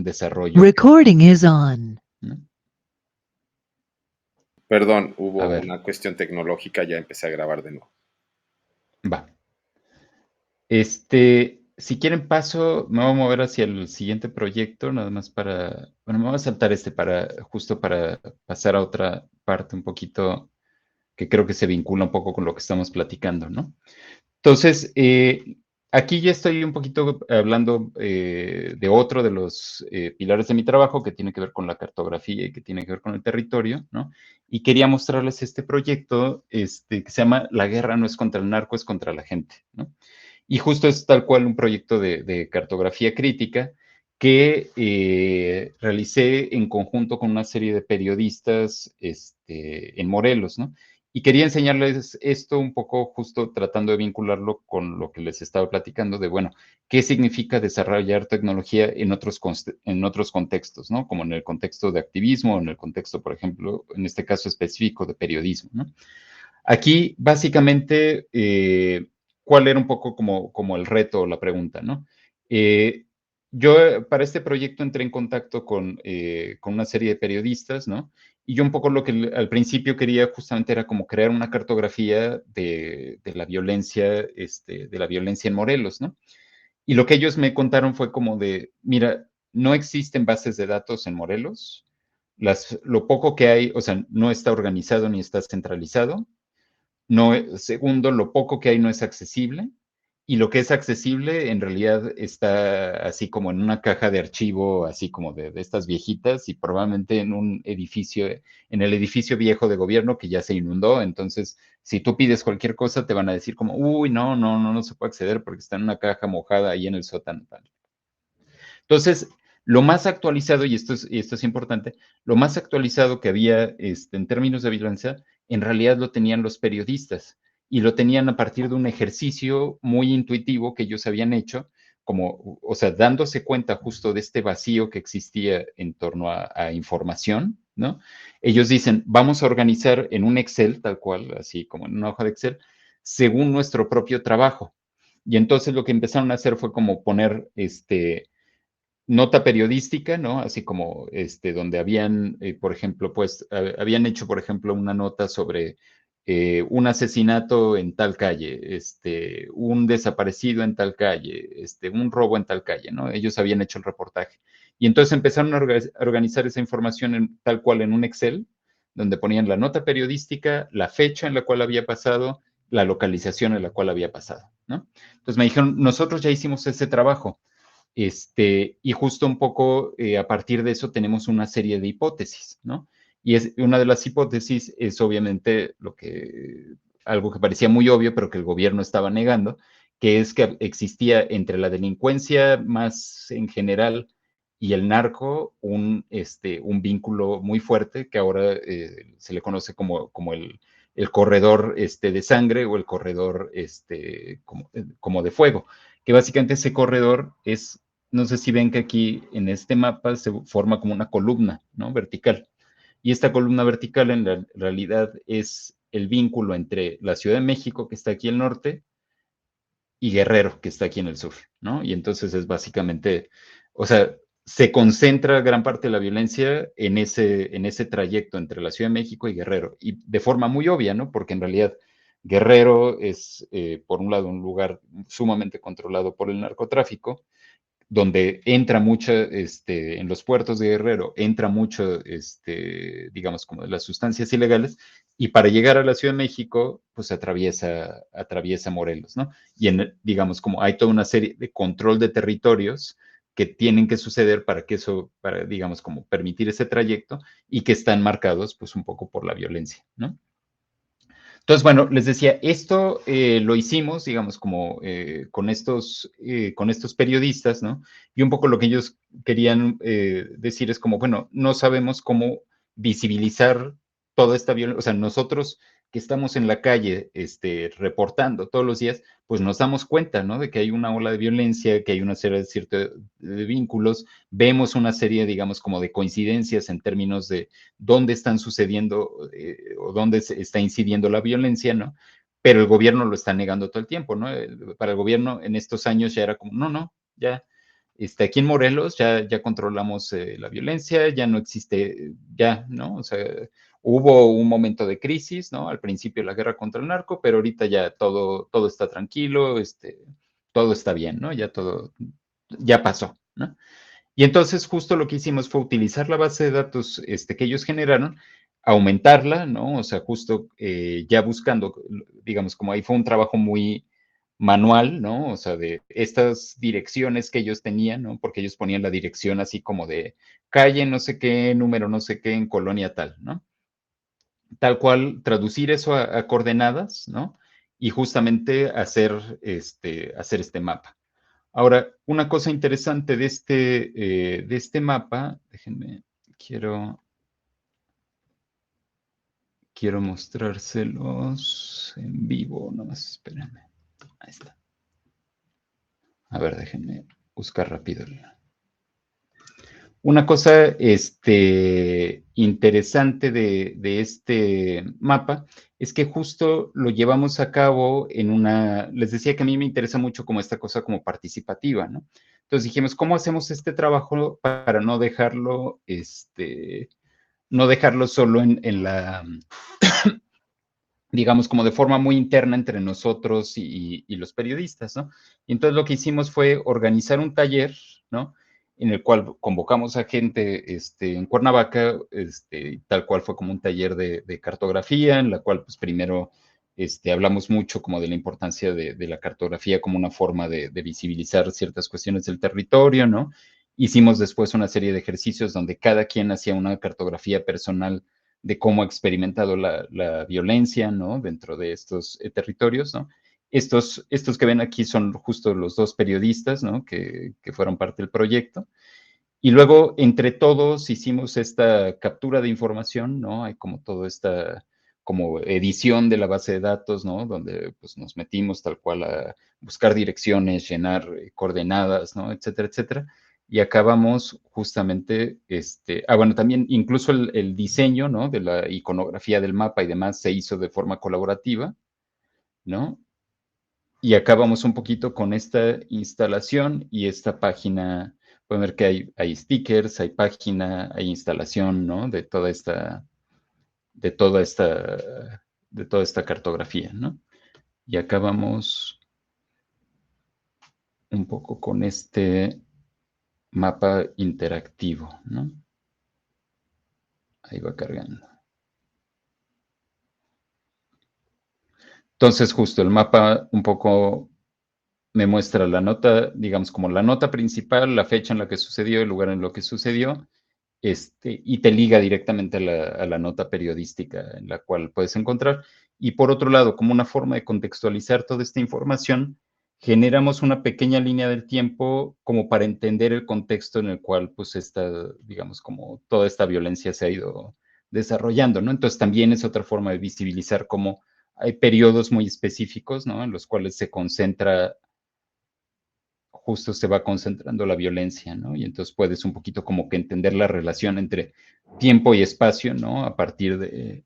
desarrollo. Recording is on. ¿No? Perdón, A hubo ver. una cuestión tecnológica, ya empecé a grabar de nuevo. Va. Si quieren paso, me voy a mover hacia el siguiente proyecto, nada más para, bueno, me voy a saltar justo para pasar a otra parte un poquito que creo que se vincula un poco con lo que estamos platicando, ¿no? Entonces, aquí ya estoy un poquito hablando de otro de los pilares de mi trabajo que tiene que ver con la cartografía y que tiene que ver con el territorio, ¿no? Y quería mostrarles este proyecto que se llama La guerra no es contra el narco, es contra la gente, ¿no? Y justo es tal cual un proyecto de cartografía crítica que realicé en conjunto con una serie de periodistas en Morelos, ¿no? Y quería enseñarles esto un poco justo tratando de vincularlo con lo que les estaba platicando de, bueno, qué significa desarrollar tecnología en otros contextos, ¿no? Como en el contexto de activismo, en el contexto, por ejemplo, en este caso específico de periodismo, ¿no? Aquí, básicamente, ¿cuál era un poco como el reto o la pregunta, ¿no? Yo para este proyecto entré en contacto con una serie de periodistas, ¿no? Y yo un poco lo que al principio quería justamente era como crear una cartografía de la violencia, de la violencia en Morelos, ¿no? Y lo que ellos me contaron fue como de, mira, no existen bases de datos en Morelos, lo poco que hay, o sea, no está organizado ni está centralizado. No, segundo, lo poco que hay no es accesible y lo que es accesible en realidad está así como en una caja de archivo, así como de estas viejitas y probablemente en un edificio, en el edificio viejo de gobierno que ya se inundó. Entonces, si tú pides cualquier cosa, te van a decir como, uy, no se puede acceder porque está en una caja mojada ahí en el sótano. Entonces, lo más actualizado, y esto es importante, lo más actualizado que había en términos de violencia, en realidad lo tenían los periodistas y lo tenían a partir de un ejercicio muy intuitivo que ellos habían hecho, como, o sea, dándose cuenta justo de este vacío que existía en torno a información, ¿no? Ellos dicen, vamos a organizar en un Excel, tal cual, así como en una hoja de Excel, según nuestro propio trabajo. Y entonces lo que empezaron a hacer fue como poner nota periodística, ¿no? Así como donde habían, por ejemplo, pues habían hecho, por ejemplo, una nota sobre un asesinato en tal calle, un desaparecido en tal calle, un robo en tal calle, ¿no? Ellos habían hecho el reportaje. Y entonces empezaron a organizar esa información tal cual en un Excel, donde ponían la nota periodística, la fecha en la cual había pasado, la localización en la cual había pasado, ¿no? Entonces me dijeron, nosotros ya hicimos ese trabajo. Y justo un poco a partir de eso tenemos una serie de hipótesis, ¿no? Y una de las hipótesis es obviamente algo que parecía muy obvio, pero que el gobierno estaba negando, que es que existía entre la delincuencia más en general y el narco un vínculo muy fuerte que ahora se le conoce como el corredor de sangre o el corredor como de fuego, que básicamente ese corredor es, no sé si ven que aquí en este mapa se forma como una columna, ¿no? Vertical. Y esta columna vertical en la realidad es el vínculo entre la Ciudad de México, que está aquí al norte, y Guerrero, que está aquí en el sur, ¿no? Y entonces es básicamente, o sea, se concentra gran parte de la violencia en ese trayecto entre la Ciudad de México y Guerrero, y de forma muy obvia, ¿no? Porque en realidad Guerrero es, por un lado, un lugar sumamente controlado por el narcotráfico, donde entra mucho, en los puertos de Guerrero, entra mucho, digamos, como de las sustancias ilegales, y para llegar a la Ciudad de México, pues atraviesa Morelos, ¿no? Y digamos, como hay toda una serie de control de territorios que tienen que suceder para, digamos, como permitir ese trayecto y que están marcados, pues, un poco por la violencia, ¿no? Entonces, bueno, les decía, esto lo hicimos, digamos, como con estos periodistas, ¿no? Y un poco lo que ellos querían decir es como, bueno, no sabemos cómo visibilizar toda esta violencia, o sea, nosotros que estamos en la calle reportando todos los días, pues nos damos cuenta, ¿no? De que hay una ola de violencia, que hay una serie de vínculos, vemos una serie, digamos, como de coincidencias en términos de dónde están sucediendo o dónde está incidiendo la violencia, ¿no? Pero el gobierno lo está negando todo el tiempo, ¿no? Para el gobierno en estos años ya era como, no, ya aquí en Morelos ya controlamos la violencia, ya no existe, ya, ¿no? O sea, hubo un momento de crisis, ¿no? Al principio la guerra contra el narco, pero ahorita ya todo está tranquilo, todo está bien, ¿no? Ya todo, ya pasó, ¿no? Y entonces justo lo que hicimos fue utilizar la base de datos que ellos generaron, aumentarla, ¿no? O sea, justo ya buscando, digamos, como ahí fue un trabajo muy manual, ¿no? O sea, de estas direcciones que ellos tenían, ¿no? Porque ellos ponían la dirección así como de calle no sé qué, número no sé qué, en colonia tal, ¿no? Tal cual, traducir eso a coordenadas, ¿no? Y justamente hacer este mapa. Ahora, una cosa interesante de este mapa, déjenme, quiero mostrárselos en vivo, nomás espérenme. Ahí está. A ver, déjenme buscar rápido. Una cosa interesante de este mapa es que justo lo llevamos a cabo les decía que a mí me interesa mucho como esta cosa como participativa, ¿no? Entonces dijimos, ¿cómo hacemos este trabajo para no dejarlo solo en la, digamos, como de forma muy interna entre nosotros y los periodistas, ¿no? Y entonces lo que hicimos fue organizar un taller, ¿no? En el cual convocamos a gente en Cuernavaca, tal cual fue como un taller de cartografía, en la cual pues primero hablamos mucho como de la importancia de la cartografía como una forma de visibilizar ciertas cuestiones del territorio, ¿no? Hicimos después una serie de ejercicios donde cada quien hacía una cartografía personal de cómo ha experimentado la violencia, ¿no? Dentro de estos territorios, ¿no? Estos que ven aquí son justo los dos periodistas, ¿no? Que fueron parte del proyecto. Y luego, entre todos, hicimos esta captura de información, ¿no? Hay como toda esta como edición de la base de datos, ¿no? Donde pues nos metimos tal cual a buscar direcciones, llenar coordenadas, ¿no? Etcétera, etcétera. Y acabamos justamente, bueno, también incluso el diseño, ¿no? De la iconografía del mapa y demás se hizo de forma colaborativa, ¿no? Y acabamos un poquito con esta instalación y esta página. Pueden ver que hay stickers, hay página, hay instalación, ¿no? De toda esta, de toda esta cartografía, ¿no? Y acabamos un poco con este mapa interactivo, ¿no? Ahí va cargando. Entonces, justo el mapa un poco me muestra la nota, digamos, como la nota principal, la fecha en la que sucedió, el lugar en lo que sucedió, y te liga directamente a la nota periodística en la cual puedes encontrar. Y por otro lado, como una forma de contextualizar toda esta información, generamos una pequeña línea del tiempo como para entender el contexto en el cual, pues, digamos, como toda esta violencia se ha ido desarrollando, ¿no? Entonces, también es otra forma de visibilizar cómo hay periodos muy específicos, ¿no? En los cuales justo se va concentrando la violencia, ¿no? Y entonces puedes un poquito como que entender la relación entre tiempo y espacio, ¿no? A partir de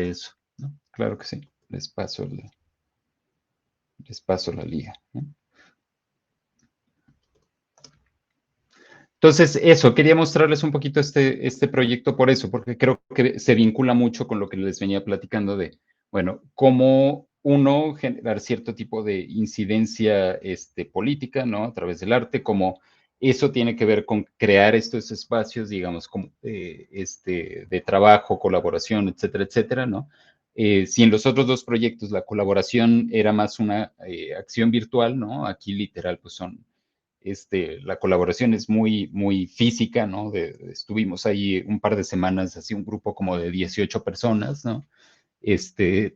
eso, ¿no? Claro que sí, les paso la liga, ¿no? Entonces, eso, quería mostrarles un poquito este proyecto por eso, porque creo que se vincula mucho con lo que les venía platicando de, bueno, cómo uno generar cierto tipo de incidencia política, ¿no? A través del arte, cómo eso tiene que ver con crear estos espacios, digamos, como de trabajo, colaboración, etcétera, etcétera, ¿no? Si en los otros dos proyectos la colaboración era más una acción virtual, ¿no? Aquí literal, pues la colaboración es muy, muy física, ¿no? Estuvimos ahí un par de semanas, así un grupo como de 18 personas, ¿no?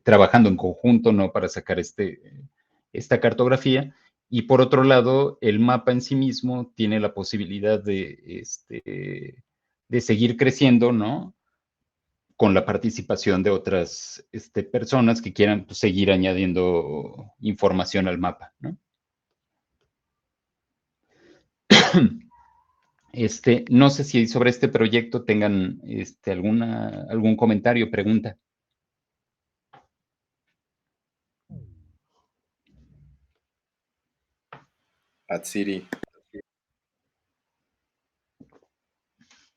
Trabajando en conjunto, ¿no? Para sacar esta cartografía. Y por otro lado, el mapa en sí mismo tiene la posibilidad de seguir creciendo, ¿no? Con la participación de otras personas que quieran pues, seguir añadiendo información al mapa, ¿no? No sé si sobre este proyecto tengan algún comentario, pregunta. Atsiri.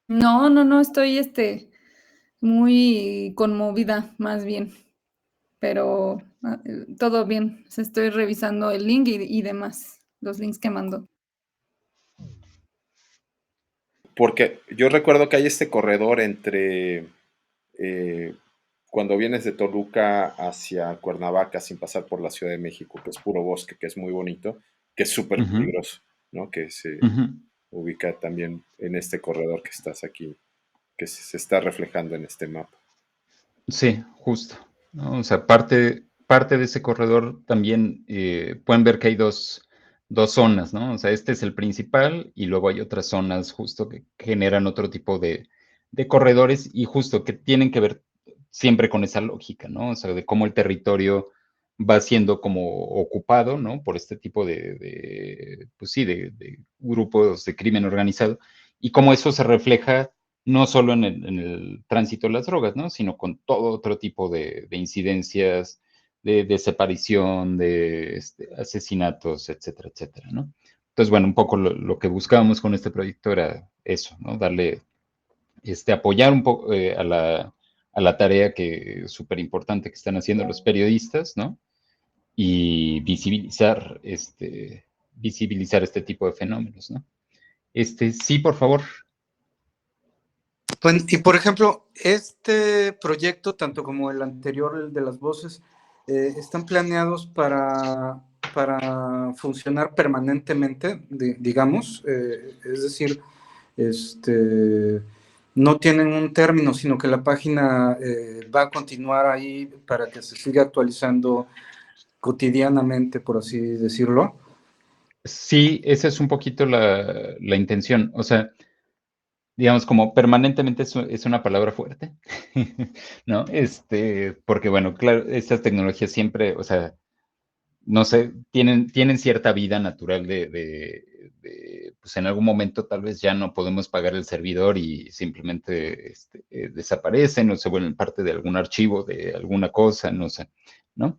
No, no, no, estoy, muy conmovida, más bien, pero, todo bien. O sea, estoy revisando el link y demás, los links que mandó. Porque yo recuerdo que hay este corredor entre eh, cuando vienes de Toluca hacia Cuernavaca sin pasar por la Ciudad de México, que es puro bosque, que es muy bonito, que es súper Ujú, peligroso, ¿no? Que se ujú. ubica también en este corredor que estás aquí, que se está reflejando en este mapa. Sí, justo, ¿no? O sea, parte de ese corredor también pueden ver que hay dos zonas, ¿no? O sea, este es el principal y luego hay otras zonas justo que generan otro tipo de corredores y justo que tienen que ver siempre con esa lógica, ¿no? O sea, de cómo el territorio va siendo como ocupado, ¿no? Por este tipo pues sí, de grupos de crimen organizado y cómo eso se refleja no solo en el tránsito de las drogas, ¿no? Sino con todo otro tipo de incidencias, de desaparición, de asesinatos, etcétera, etcétera, ¿no? Entonces, bueno, un poco lo que buscábamos con este proyecto era eso, ¿no? Darle, apoyar un poco a la tarea que es súper importante que están haciendo los periodistas, ¿no? Y visibilizar este tipo de fenómenos, ¿no? Sí, por favor. Bueno, y por ejemplo, este proyecto, tanto como el anterior, el de las voces, están planeados para funcionar permanentemente, digamos, es decir, no tienen un término, sino que la página va a continuar ahí para que se siga actualizando cotidianamente, por así decirlo. Sí, esa es un poquito la intención. O sea, digamos, como permanentemente es una palabra fuerte, ¿no? Porque bueno, claro, estas tecnologías siempre, o sea, no sé, tienen cierta vida natural pues en algún momento tal vez ya no podemos pagar el servidor y simplemente desaparecen o se vuelven parte de algún archivo, de alguna cosa, no sé, ¿no?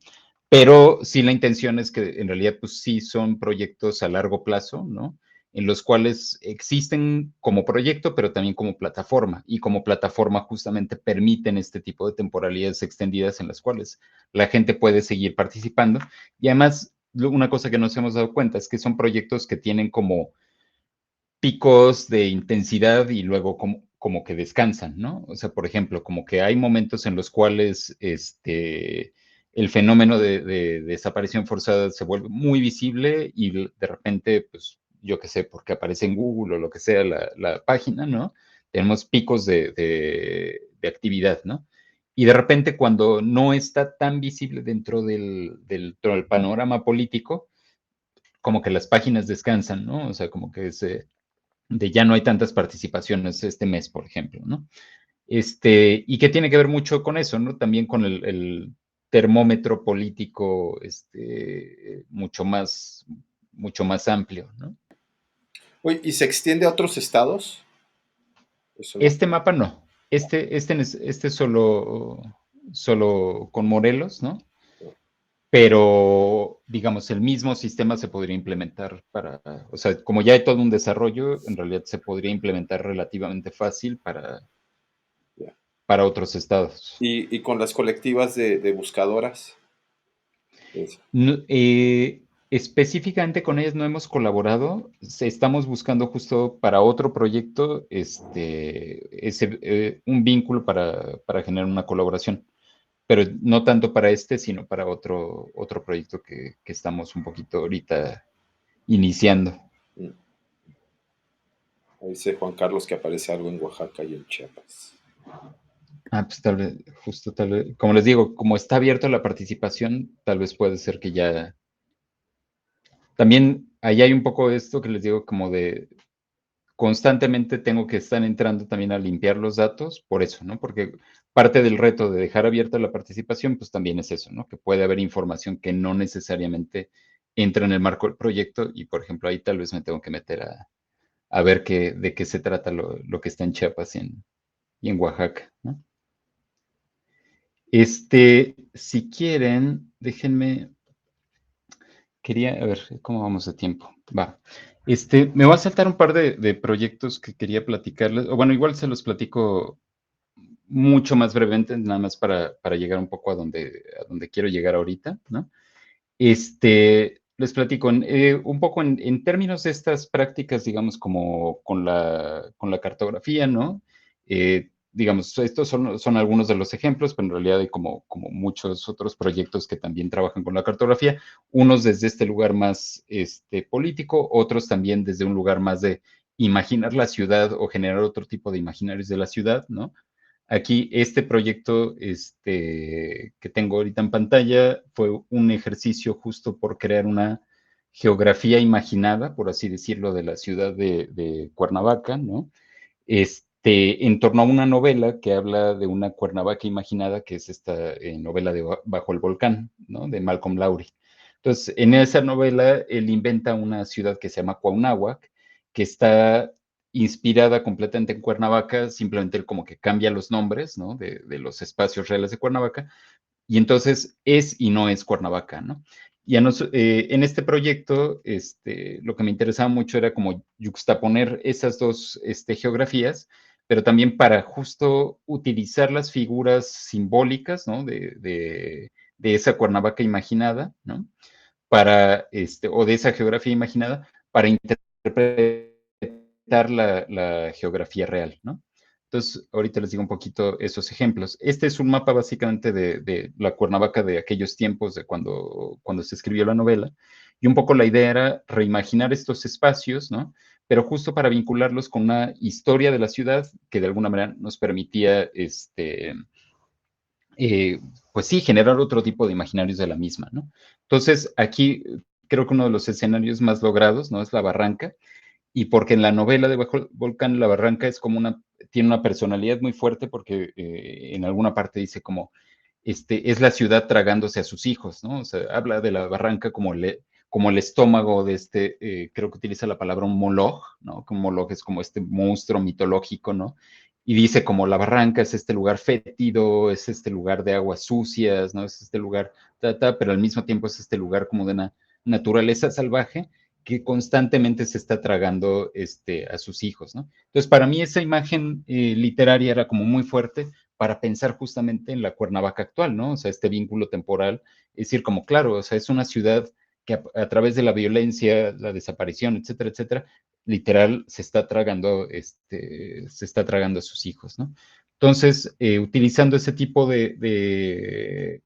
Pero sí la intención es que en realidad pues sí son proyectos a largo plazo, ¿no? En los cuales existen como proyecto, pero también como plataforma, y como plataforma justamente permiten este tipo de temporalidades extendidas en las cuales la gente puede seguir participando y además, una cosa que nos hemos dado cuenta es que son proyectos que tienen como picos de intensidad y luego como que descansan, ¿no? O sea, por ejemplo, como que hay momentos en los cuales el fenómeno de desaparición forzada se vuelve muy visible y de repente, pues, yo qué sé, porque aparece en Google o lo que sea la página, ¿no? Tenemos picos de actividad, ¿no? Y de repente, cuando no está tan visible dentro del panorama político, como que las páginas descansan, ¿no? O sea, como que de ya no hay tantas participaciones este mes, por ejemplo, ¿no? Y que tiene que ver mucho con eso, ¿no? También con el termómetro político, mucho más amplio, ¿no? Oye, ¿y se extiende a otros estados? Eso no. Este mapa no. Este solo con Morelos, ¿no? Pero, digamos, el mismo sistema se podría implementar o sea, como ya hay todo un desarrollo, en realidad se podría implementar relativamente fácil para, Ya. para otros estados. Y con las colectivas de buscadoras. Eso. Específicamente con ellas no hemos colaborado. Estamos buscando justo para otro proyecto un vínculo para generar una colaboración, pero no tanto para sino para otro proyecto que estamos un poquito ahorita iniciando. Mm. Ahí dice Juan Carlos que aparece algo en Oaxaca y en Chiapas. Pues tal vez, justo tal vez, como les digo, como está abierto la participación, tal vez puede ser que ya. También ahí hay un poco de esto que les digo, como de constantemente tengo que estar entrando también a limpiar los datos, por eso, ¿no? Porque parte del reto de dejar abierta la participación, pues también es eso, ¿no? Que puede haber información que no necesariamente entra en el marco del proyecto y, por ejemplo, ahí tal vez me tengo que meter a ver de qué se trata lo que está en Chiapas y en Oaxaca, ¿no? Si quieren, déjenme, a ver, ¿cómo vamos de tiempo? Va. Me voy a saltar un par de proyectos que quería platicarles, o bueno, igual se los platico mucho más brevemente, nada más para llegar un poco a donde quiero llegar ahorita, ¿no? Les platico un poco en términos de estas prácticas, digamos, como con la cartografía, ¿no? Digamos, estos son algunos de los ejemplos, pero en realidad hay como muchos otros proyectos que también trabajan con la cartografía, unos desde este lugar más político, otros también desde un lugar más de imaginar la ciudad o generar otro tipo de imaginarios de la ciudad, ¿no? Aquí este proyecto que tengo ahorita en pantalla fue un ejercicio justo por crear una geografía imaginada, por así decirlo, de la ciudad de Cuernavaca, ¿no? En torno a una novela que habla de una Cuernavaca imaginada, que es esta novela de Bajo el Volcán, ¿no? De Malcolm Lowry. Entonces, en esa novela, él inventa una ciudad que se llama Cuauhnáhuac, que está inspirada completamente en Cuernavaca, simplemente él como que cambia los nombres, ¿no? De los espacios reales de Cuernavaca, y entonces es y no es Cuernavaca, ¿no? Y en este proyecto, lo que me interesaba mucho era como juxtaponer esas dos geografías, pero también para justo utilizar las figuras simbólicas, ¿no? De esa Cuernavaca imaginada, ¿no? O de esa geografía imaginada, para interpretar la geografía real, ¿no? Entonces, ahorita les digo un poquito esos ejemplos. Este es un mapa básicamente de la Cuernavaca de aquellos tiempos, de cuando se escribió la novela, y un poco la idea era reimaginar estos espacios, ¿no? Pero justo para vincularlos con una historia de la ciudad que de alguna manera nos permitía, pues sí, generar otro tipo de imaginarios de la misma, ¿no? Entonces, aquí creo que uno de los escenarios más logrados, ¿no? Es la barranca, y porque en la novela de Bajo el Volcán, la barranca es como tiene una personalidad muy fuerte porque en alguna parte dice como, es la ciudad tragándose a sus hijos, ¿no? O sea, habla de la barranca como el estómago de creo que utiliza la palabra un Moloch, ¿no? Como Moloch es como este monstruo mitológico, ¿no? Y dice como la barranca es este lugar fétido, es este lugar de aguas sucias, ¿no? Es este lugar, pero al mismo tiempo es este lugar como de una naturaleza salvaje que constantemente se está tragando a sus hijos, ¿no? Entonces, para mí esa imagen literaria era como muy fuerte para pensar justamente en la Cuernavaca actual, ¿no? O sea, este vínculo temporal, es decir, como claro, o sea, es una ciudad que a través de la violencia, la desaparición, etcétera, etcétera, literal se está tragando, a sus hijos, ¿no? Entonces, utilizando ese tipo de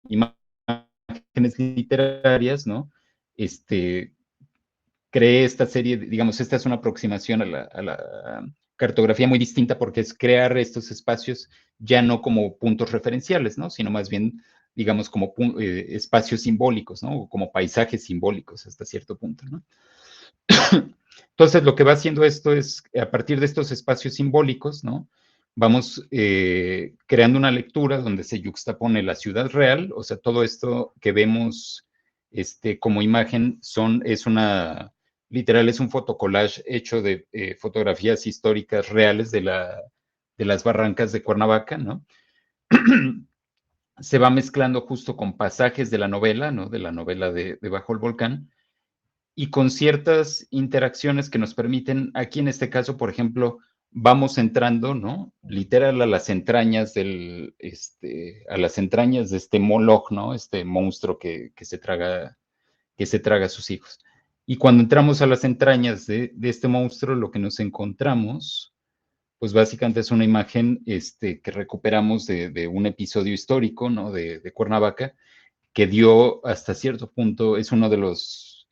imágenes literarias, ¿no? Creé esta serie, digamos, esta es una aproximación a la cartografía muy distinta porque es crear estos espacios ya no como puntos referenciales, ¿no? Sino más bien, digamos, como espacios simbólicos, ¿no? O como paisajes simbólicos hasta cierto punto, ¿no? Entonces, lo que va haciendo esto es, a partir de estos espacios simbólicos, ¿no? Vamos creando una lectura donde se yuxtapone la ciudad real, o sea, todo esto que vemos como imagen literal, es un fotocollage hecho de fotografías históricas reales de las barrancas de Cuernavaca, ¿no? Se va mezclando justo con pasajes de la novela, ¿no? De la novela de Bajo el Volcán, y con ciertas interacciones que nos permiten, aquí en este caso, por ejemplo, vamos entrando, ¿no? Literal a las entrañas a las entrañas de este Moloch, ¿no? Este monstruo que se traga a sus hijos. Y cuando entramos a las entrañas de este monstruo, lo que nos encontramos, pues básicamente es una imagen que recuperamos de un episodio histórico, ¿no? De Cuernavaca, que dio hasta cierto punto, es uno de los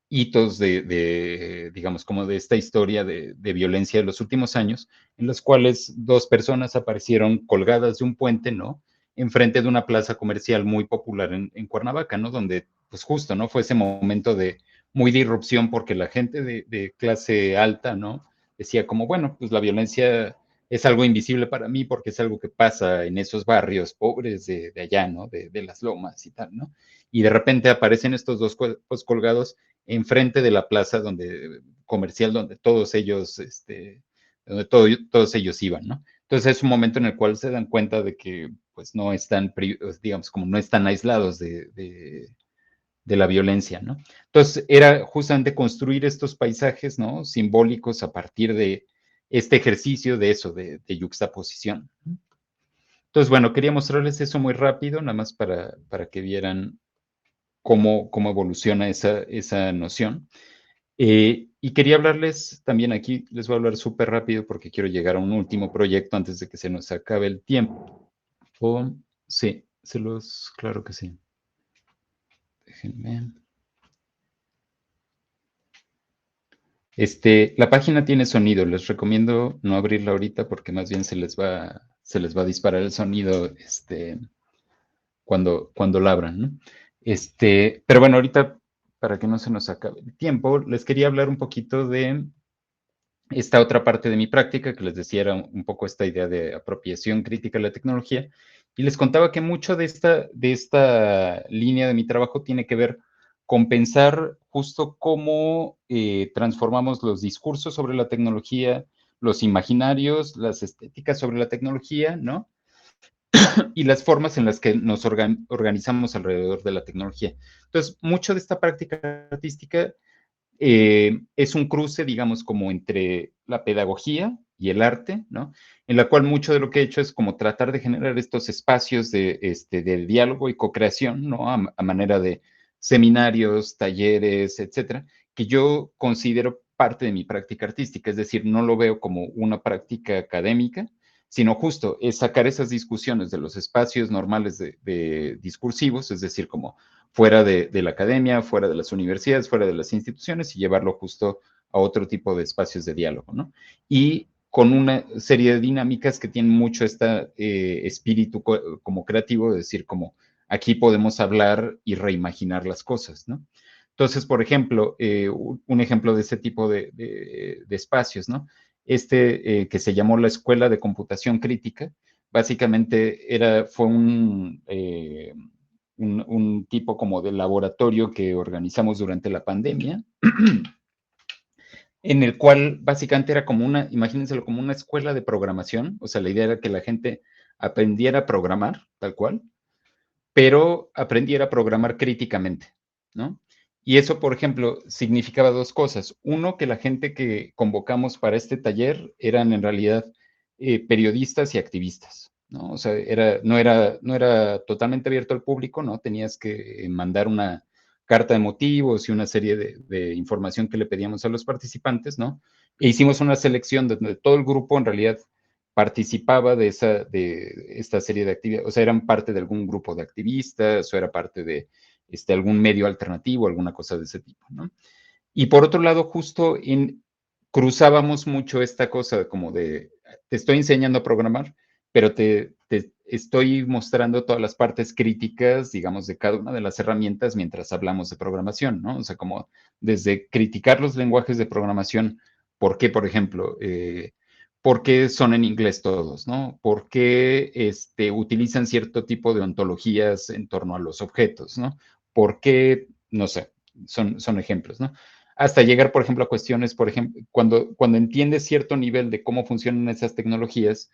hitos digamos, como de esta historia de violencia de los últimos años, en los cuales dos personas aparecieron colgadas de un puente, ¿no? Enfrente de una plaza comercial muy popular en Cuernavaca, ¿no? Donde, pues justo, ¿no? Fue ese momento muy de irrupción porque la gente de clase alta, ¿no? Decía como, bueno, pues la violencia es algo invisible para mí porque es algo que pasa en esos barrios pobres de allá, ¿no? De las lomas y tal, ¿no? Y de repente aparecen estos dos cuerpos colgados enfrente de la plaza comercial donde todos ellos, todos ellos iban, ¿no? Entonces es un momento en el cual se dan cuenta de que pues no están, digamos, como no están aislados la violencia, ¿no? Entonces, era justamente construir estos paisajes, ¿no? Simbólicos a partir de este ejercicio de eso, de yuxtaposición. Entonces, bueno, quería mostrarles eso muy rápido, nada más para que vieran cómo evoluciona esa noción. Y quería hablarles también aquí, les voy a hablar súper rápido porque quiero llegar a un último proyecto antes de que se nos acabe el tiempo. Sí, claro que sí. Déjenme. La página tiene sonido, les recomiendo no abrirla ahorita porque más bien se les va a disparar el sonido, cuando la abran, ¿no? Pero bueno, ahorita, para que no se nos acabe el tiempo, les quería hablar un poquito de esta otra parte de mi práctica, que les decía era un poco esta idea de apropiación crítica de la tecnología, y les contaba que mucho de esta línea de mi trabajo tiene que ver con pensar justo cómo transformamos los discursos sobre la tecnología, los imaginarios, las estéticas sobre la tecnología, ¿no? Y las formas en las que nos organizamos alrededor de la tecnología. Entonces, mucho de esta práctica artística es un cruce, digamos, como entre la pedagogía y el arte, ¿no? En la cual mucho de lo que he hecho es como tratar de generar estos espacios de diálogo y co-creación, ¿no? A manera de seminarios, talleres, etcétera, que yo considero parte de mi práctica artística, es decir, no lo veo como una práctica académica, sino justo es sacar esas discusiones de los espacios normales de discursivos, es decir, como fuera de la academia, fuera de las universidades, fuera de las instituciones y llevarlo justo a otro tipo de espacios de diálogo, ¿no? Y con una serie de dinámicas que tienen mucho este espíritu como creativo, es decir, como aquí podemos hablar y reimaginar las cosas, ¿no? Entonces, por ejemplo, un ejemplo de ese tipo de espacios, ¿no? Que se llamó la Escuela de Computación Crítica, básicamente fue un tipo como de laboratorio que organizamos durante la pandemia, en el cual básicamente era como imagínenselo como una escuela de programación, o sea, la idea era que la gente aprendiera a programar, tal cual, pero aprendiera a programar críticamente, ¿no? Y eso, por ejemplo, significaba dos cosas. Uno, que la gente que convocamos para este taller eran en realidad periodistas y activistas, ¿no? O sea, no era totalmente abierto al público, ¿no? Tenías que mandar una carta de motivos y una serie de información que le pedíamos a los participantes, ¿no? E hicimos una selección donde todo el grupo en realidad participaba de esta serie de actividades, o sea, eran parte de algún grupo de activistas o era parte de algún medio alternativo, alguna cosa de ese tipo, ¿no? Y por otro lado, justo cruzábamos mucho esta cosa como te estoy enseñando a programar, pero te estoy mostrando todas las partes críticas, digamos, de cada una de las herramientas mientras hablamos de programación, ¿no? O sea, como desde criticar los lenguajes de programación, ¿por qué, por ejemplo, por qué son en inglés todos, ¿no? ¿Por qué utilizan cierto tipo de ontologías en torno a los objetos, ¿no? ¿Por qué, no sé, son ejemplos, ¿no? Hasta llegar, por ejemplo, a cuestiones, por ejemplo, cuando entiendes cierto nivel de cómo funcionan esas tecnologías,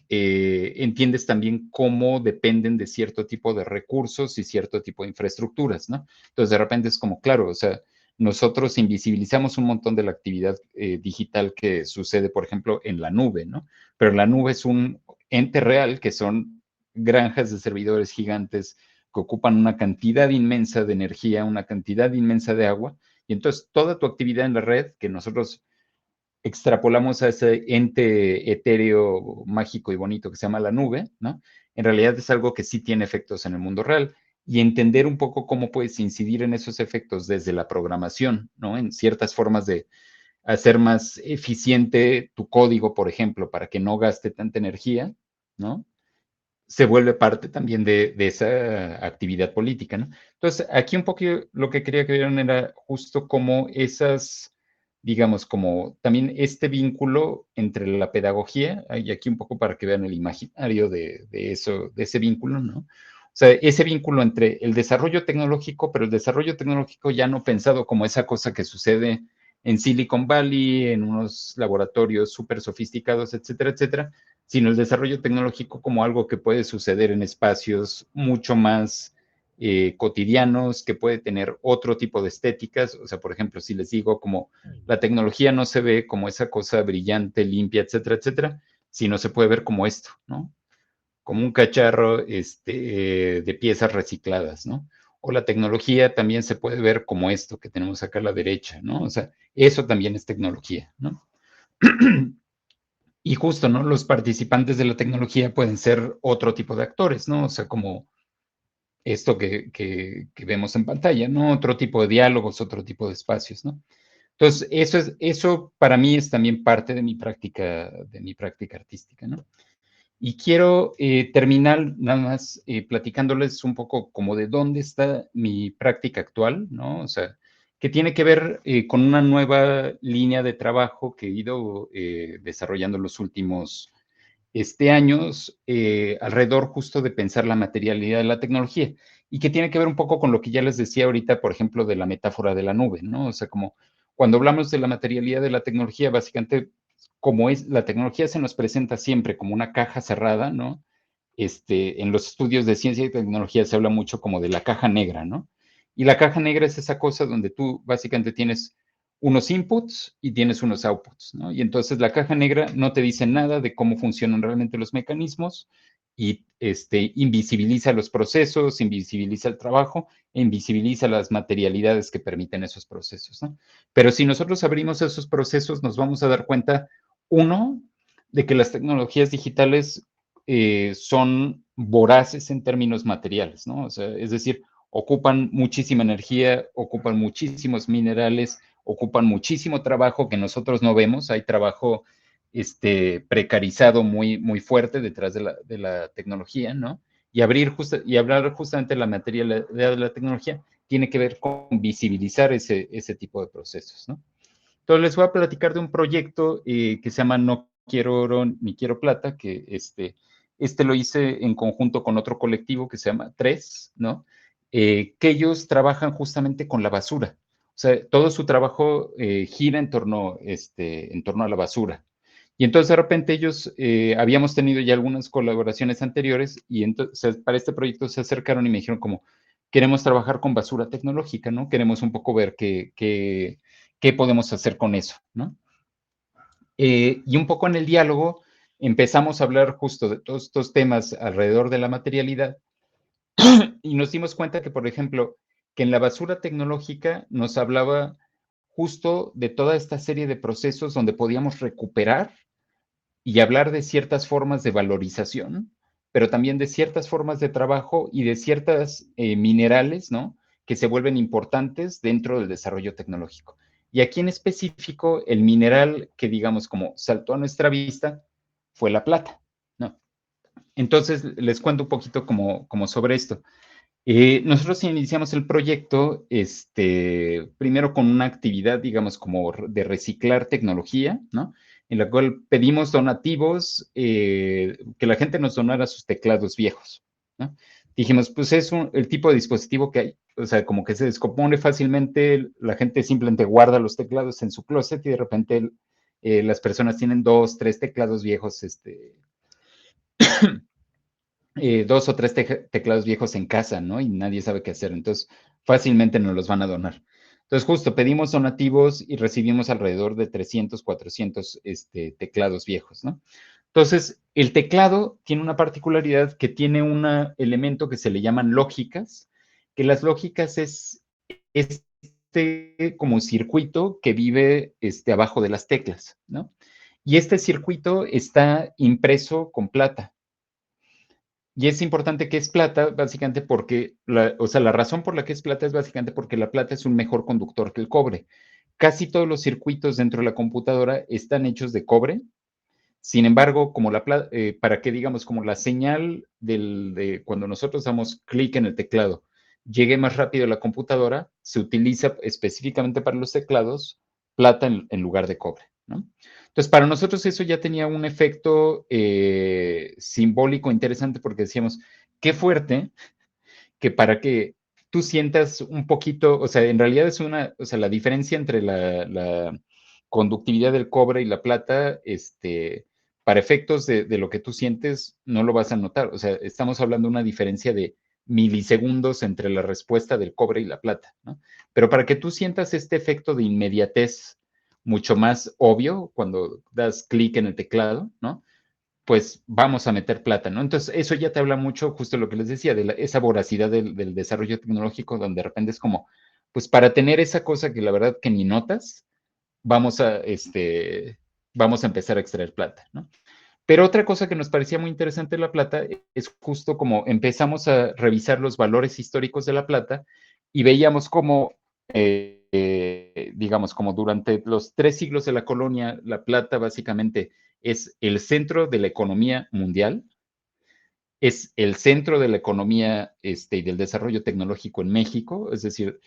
entiendes también cómo dependen de cierto tipo de recursos y cierto tipo de infraestructuras, ¿no? Entonces, de repente es como, claro, o sea, nosotros invisibilizamos un montón de la actividad digital que sucede, por ejemplo, en la nube, ¿no? Pero la nube es un ente real que son granjas de servidores gigantes que ocupan una cantidad inmensa de energía, una cantidad inmensa de agua, y entonces toda tu actividad en la red, que nosotros extrapolamos a ese ente etéreo, mágico y bonito que se llama la nube, ¿no? En realidad es algo que sí tiene efectos en el mundo real y entender un poco cómo puedes incidir en esos efectos desde la programación, ¿no? En ciertas formas de hacer más eficiente tu código, por ejemplo, para que no gaste tanta energía, ¿no? Se vuelve parte también de esa actividad política, ¿no? Entonces, aquí un poco lo que quería que vieran era justo como digamos, como también este vínculo entre la pedagogía, y aquí un poco para que vean el imaginario de eso, de ese vínculo, ¿no? O sea, ese vínculo entre el desarrollo tecnológico, pero el desarrollo tecnológico ya no pensado como esa cosa que sucede en Silicon Valley, en unos laboratorios súper sofisticados, etcétera, etcétera, sino el desarrollo tecnológico como algo que puede suceder en espacios mucho más cotidianos, que puede tener otro tipo de estéticas. O sea, por ejemplo, si les digo como la tecnología no se ve como esa cosa brillante, limpia, etcétera, etcétera, sino se puede ver como esto, ¿no? Como un cacharro de piezas recicladas, ¿no? O la tecnología también se puede ver como esto que tenemos acá a la derecha, ¿no? O sea, eso también es tecnología, ¿no? Y justo, ¿no? Los participantes de la tecnología pueden ser otro tipo de actores, ¿no? O sea, como esto que vemos en pantalla, ¿no? Otro tipo de diálogos, otro tipo de espacios, ¿no? Entonces, eso para mí es también parte de mi práctica artística, ¿no? Y quiero terminar nada más platicándoles un poco como de dónde está mi práctica actual, ¿no? O sea, que tiene que ver con una nueva línea de trabajo que he ido desarrollando los últimos años alrededor justo de pensar la materialidad de la tecnología y que tiene que ver un poco con lo que ya les decía ahorita, por ejemplo, de la metáfora de la nube, ¿no? O sea, como cuando hablamos de la materialidad de la tecnología, básicamente, como es, la tecnología se nos presenta siempre como una caja cerrada, ¿no? En los estudios de ciencia y tecnología se habla mucho como de la caja negra, ¿no? Y la caja negra es esa cosa donde tú básicamente tienes unos inputs y tienes unos outputs, ¿no? Y entonces la caja negra no te dice nada de cómo funcionan realmente los mecanismos y invisibiliza los procesos, invisibiliza el trabajo e invisibiliza las materialidades que permiten esos procesos, ¿no? Pero si nosotros abrimos esos procesos, nos vamos a dar cuenta, uno, de que las tecnologías digitales son voraces en términos materiales, ¿no? O sea, es decir, ocupan muchísima energía, ocupan muchísimos minerales, ocupan muchísimo trabajo que nosotros no vemos. Hay trabajo precarizado muy, muy fuerte detrás de la tecnología, ¿no? Y hablar justamente de la materialidad de la tecnología tiene que ver con visibilizar ese tipo de procesos, ¿no? Entonces les voy a platicar de un proyecto que se llama No Quiero Oro ni Quiero Plata, que lo hice en conjunto con otro colectivo que se llama Tres, ¿no? Que ellos trabajan justamente con la basura. O sea, todo su trabajo gira en torno a la basura. Y entonces de repente ellos habíamos tenido ya algunas colaboraciones anteriores y entonces para este proyecto se acercaron y me dijeron como, queremos trabajar con basura tecnológica, ¿no? Queremos un poco ver qué podemos hacer con eso, ¿no? Y un poco en el diálogo empezamos a hablar justo de todos estos temas alrededor de la materialidad y nos dimos cuenta que, por ejemplo, que en la basura tecnológica nos hablaba justo de toda esta serie de procesos donde podíamos recuperar y hablar de ciertas formas de valorización, pero también de ciertas formas de trabajo y de ciertas minerales, ¿no? Que se vuelven importantes dentro del desarrollo tecnológico. Y aquí en específico, el mineral que, digamos, como saltó a nuestra vista fue la plata, ¿no? Entonces, les cuento un poquito como sobre esto. Nosotros iniciamos el proyecto primero con una actividad, digamos, como de reciclar tecnología, ¿no? En la cual pedimos donativos, que la gente nos donara sus teclados viejos, ¿no? Dijimos, pues es el tipo de dispositivo que hay, o sea, como que se descompone fácilmente, la gente simplemente guarda los teclados en su closet y de repente las personas tienen 2, 3 teclados viejos, dos o tres teclados viejos en casa, ¿no? Y nadie sabe qué hacer. Entonces, fácilmente nos los van a donar. Entonces, justo pedimos donativos y recibimos alrededor de 300, 400 teclados viejos, ¿no? Entonces, el teclado tiene una particularidad que tiene un elemento que se le llaman lógicas, que las lógicas es como un circuito que vive abajo de las teclas, ¿no? Y este circuito está impreso con plata. Y es importante que es plata, básicamente porque, o sea, la razón por la que es plata es básicamente porque la plata es un mejor conductor que el cobre. Casi todos los circuitos dentro de la computadora están hechos de cobre. Sin embargo, como para que digamos, como la señal de cuando nosotros damos clic en el teclado llegue más rápido a la computadora, se utiliza específicamente para los teclados plata en lugar de cobre, ¿no? Entonces, para nosotros eso ya tenía un efecto simbólico interesante porque decíamos, qué fuerte que para que tú sientas un poquito, o sea, en realidad es o sea, la diferencia entre la conductividad del cobre y la plata, para efectos de lo que tú sientes, no lo vas a notar. O sea, estamos hablando de una diferencia de milisegundos entre la respuesta del cobre y la plata, ¿no? Pero para que tú sientas este efecto de inmediatez mucho más obvio cuando das clic en el teclado, ¿no? Pues vamos a meter plata, ¿no? Entonces, eso ya te habla mucho, justo lo que les decía, de esa voracidad del desarrollo tecnológico, donde de repente es como, pues para tener esa cosa que la verdad que ni notas, vamos a empezar a extraer plata, ¿no? Pero otra cosa que nos parecía muy interesante de la plata es justo como empezamos a revisar los valores históricos de la plata y veíamos como, digamos, como durante los 3 siglos de la colonia, la plata básicamente es el centro de la economía mundial, es el centro de la economía y del desarrollo tecnológico en México, es decir,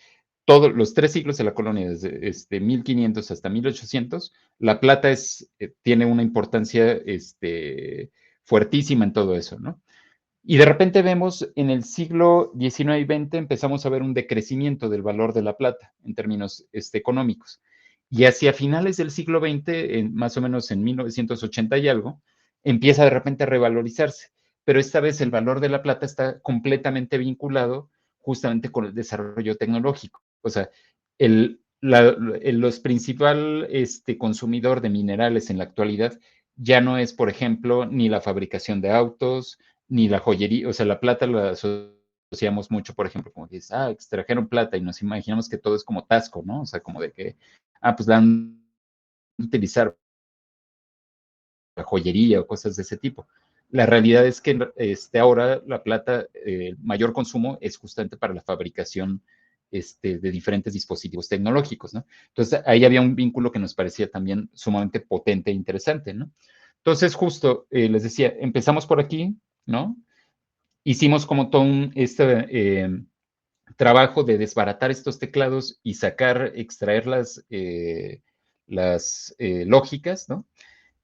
todos los 3 siglos de la colonia, desde 1500 hasta 1800, la plata tiene una importancia fuertísima en todo eso, ¿no? Y de repente vemos en el siglo XIX y XX empezamos a ver un decrecimiento del valor de la plata en términos económicos. Y hacia finales del siglo XX, más o menos en 1980 y algo, empieza de repente a revalorizarse. Pero esta vez el valor de la plata está completamente vinculado justamente con el desarrollo tecnológico. O sea, los principal consumidor de minerales en la actualidad ya no es, por ejemplo, ni la fabricación de autos, ni la joyería, o sea, la plata la asociamos mucho, por ejemplo, como que dices, extrajeron plata y nos imaginamos que todo es como Tasco, ¿no? O sea, como de que, pues la han utilizado la joyería o cosas de ese tipo. La realidad es que ahora la plata, el mayor consumo es justamente para la fabricación de diferentes dispositivos tecnológicos, ¿no? Entonces, ahí había un vínculo que nos parecía también sumamente potente e interesante, ¿no? Entonces, justo, les decía, empezamos por aquí, ¿no? Hicimos como todo un trabajo de desbaratar estos teclados y extraer las lógicas, ¿no?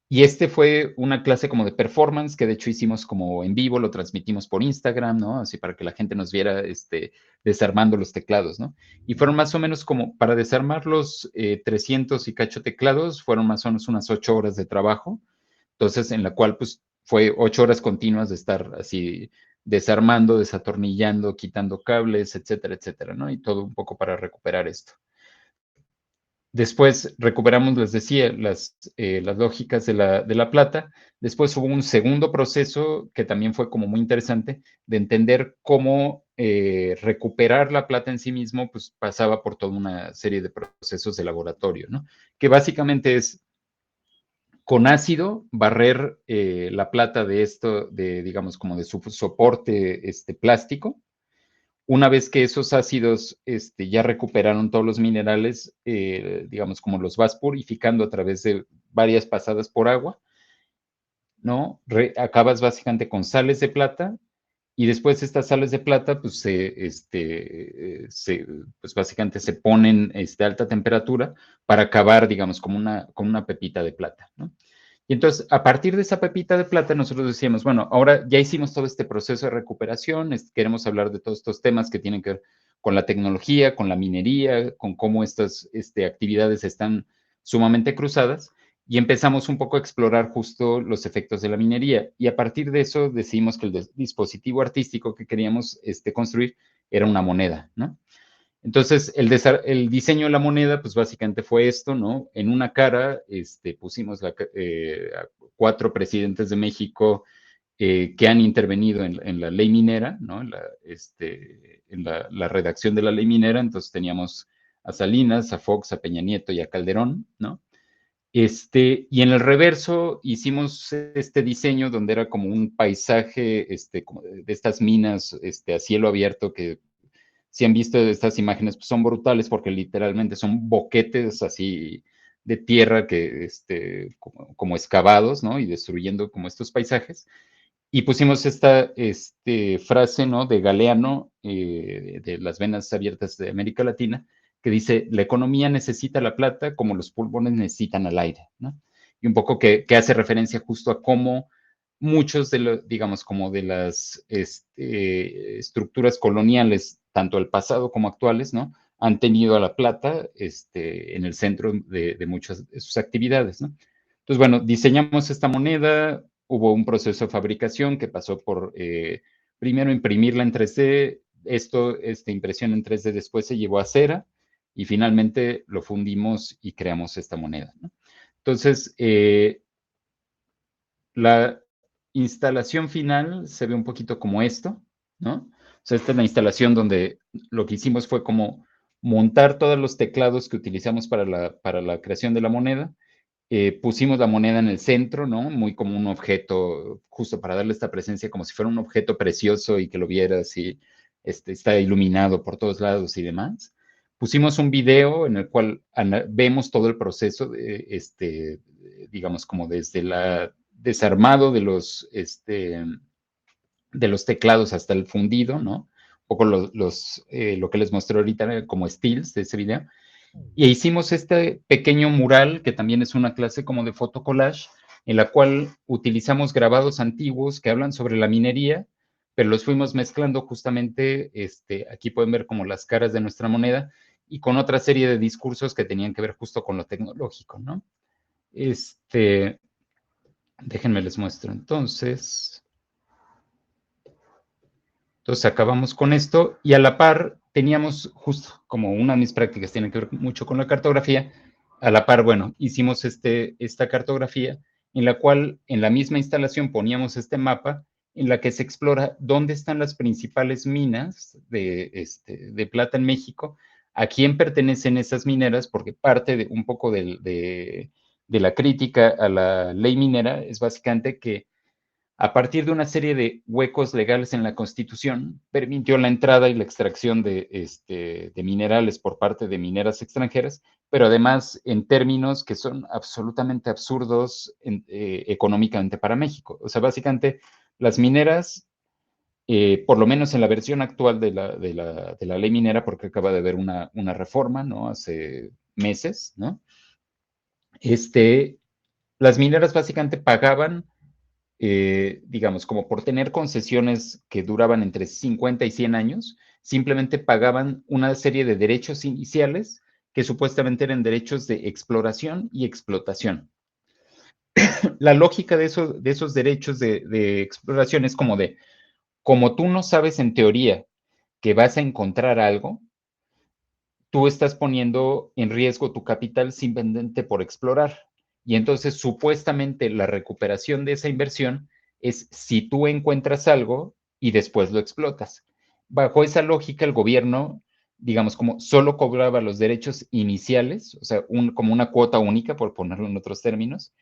Y fue una clase como de performance que de hecho hicimos como en vivo, lo transmitimos por Instagram, ¿no? Así para que la gente nos viera desarmando los teclados, ¿no? Y fueron más o menos como para desarmar los 300 y cacho teclados, fueron más o menos unas 8 horas de trabajo. Entonces, en la cual pues fue 8 horas continuas de estar así desarmando, desatornillando, quitando cables, etcétera, etcétera, ¿no? Y todo un poco para recuperar esto. Después recuperamos, les decía, las lógicas de la plata. Después hubo un segundo proceso que también fue como muy interesante de entender cómo recuperar la plata en sí mismo, pues pasaba por toda una serie de procesos de laboratorio, ¿no? Que básicamente es con ácido barrer la plata digamos, como de su soporte plástico. Una vez que esos ácidos ya recuperaron todos los minerales, digamos, como los vas purificando a través de varias pasadas por agua, ¿no? Acabas básicamente con sales de plata y después estas sales de plata, pues, pues básicamente se ponen a alta temperatura para acabar, digamos, como una pepita de plata, ¿no? Y entonces, a partir de esa pepita de plata, nosotros decíamos, bueno, ahora ya hicimos todo este proceso de recuperación, queremos hablar de todos estos temas que tienen que ver con la tecnología, con la minería, con cómo estas actividades están sumamente cruzadas, y empezamos un poco a explorar justo los efectos de la minería. Y a partir de eso decidimos que el dispositivo artístico que queríamos construir era una moneda, ¿no? Entonces, el diseño de la moneda, pues básicamente fue esto, ¿no? En una cara pusimos a 4 presidentes de México que han intervenido en la ley minera, ¿no? En la redacción de la ley minera. Entonces teníamos a Salinas, a Fox, a Peña Nieto y a Calderón, ¿no? Y en el reverso hicimos este diseño donde era como un paisaje como de estas minas a cielo abierto que si han visto estas imágenes, pues son brutales porque literalmente son boquetes así de tierra que, como excavados, ¿no? Y destruyendo como estos paisajes. Y pusimos esta frase, ¿no? De Galeano, de las venas abiertas de América Latina, que dice, la economía necesita la plata como los pulmones necesitan al aire, ¿no? Y un poco que hace referencia justo a cómo muchos digamos, como de las estructuras coloniales, tanto el pasado como actuales, ¿no? Han tenido a la plata en el centro de muchas de sus actividades, ¿no? Entonces, bueno, diseñamos esta moneda, hubo un proceso de fabricación que pasó por primero imprimirla en 3D, esta impresión en 3D después se llevó a cera y finalmente lo fundimos y creamos esta moneda, ¿no? Entonces, la instalación final se ve un poquito como esto, ¿no? O sea, esta es la instalación donde lo que hicimos fue como montar todos los teclados que utilizamos para la creación de la moneda. Pusimos la moneda en el centro, ¿no? Muy como un objeto, justo para darle esta presencia, como si fuera un objeto precioso y que lo vieras y está iluminado por todos lados y demás. Pusimos un video en el cual vemos todo el proceso, digamos, como desde el desarmado de los teclados hasta el fundido, ¿no? Un poco lo que les mostré ahorita como stills de ese video. Y hicimos este pequeño mural, que también es una clase como de fotocollage, en la cual utilizamos grabados antiguos que hablan sobre la minería, pero los fuimos mezclando justamente, aquí pueden ver como las caras de nuestra moneda, y con otra serie de discursos que tenían que ver justo con lo tecnológico, ¿no? Déjenme les muestro entonces. Entonces acabamos con esto y a la par teníamos justo como una de mis prácticas tiene que ver mucho con la cartografía. A la par, bueno, hicimos esta cartografía en la cual en la misma instalación poníamos este mapa en la que se explora dónde están las principales minas de plata en México, a quién pertenecen esas mineras, porque parte de un poco de la crítica a la ley minera es básicamente que a partir de una serie de huecos legales en la Constitución, permitió la entrada y la extracción de minerales por parte de mineras extranjeras, pero además en términos que son absolutamente absurdos económicamente para México. O sea, básicamente las mineras, por lo menos en la versión actual de la ley minera, porque acaba de haber una reforma, ¿no? Hace meses, ¿no? Las mineras básicamente pagaban digamos, como por tener concesiones que duraban entre 50 y 100 años, simplemente pagaban una serie de derechos iniciales que supuestamente eran derechos de exploración y explotación. La lógica de esos derechos de exploración es como tú no sabes en teoría que vas a encontrar algo, tú estás poniendo en riesgo tu capital simplemente por explorar. Y entonces, supuestamente, la recuperación de esa inversión es si tú encuentras algo y después lo explotas. Bajo esa lógica, el gobierno, digamos, como solo cobraba los derechos iniciales, o sea, como una cuota única, por ponerlo en otros términos,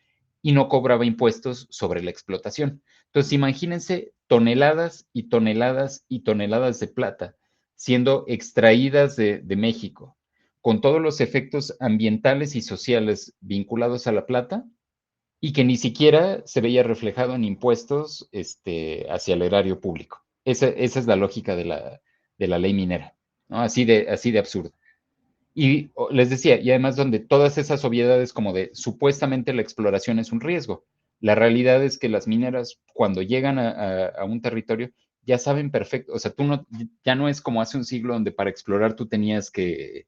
y no cobraba impuestos sobre la explotación. Entonces, imagínense toneladas y toneladas y toneladas de plata siendo extraídas de México, con todos los efectos ambientales y sociales vinculados a la plata, y que ni siquiera se veía reflejado en impuestos hacia el erario público. Esa es la lógica de la ley minera, ¿no? Así de absurdo. Y les decía, y además donde todas esas obviedades como de supuestamente la exploración es un riesgo. La realidad es que las mineras cuando llegan a un territorio ya saben perfecto, o sea, ya no es como hace un siglo donde para explorar tú tenías que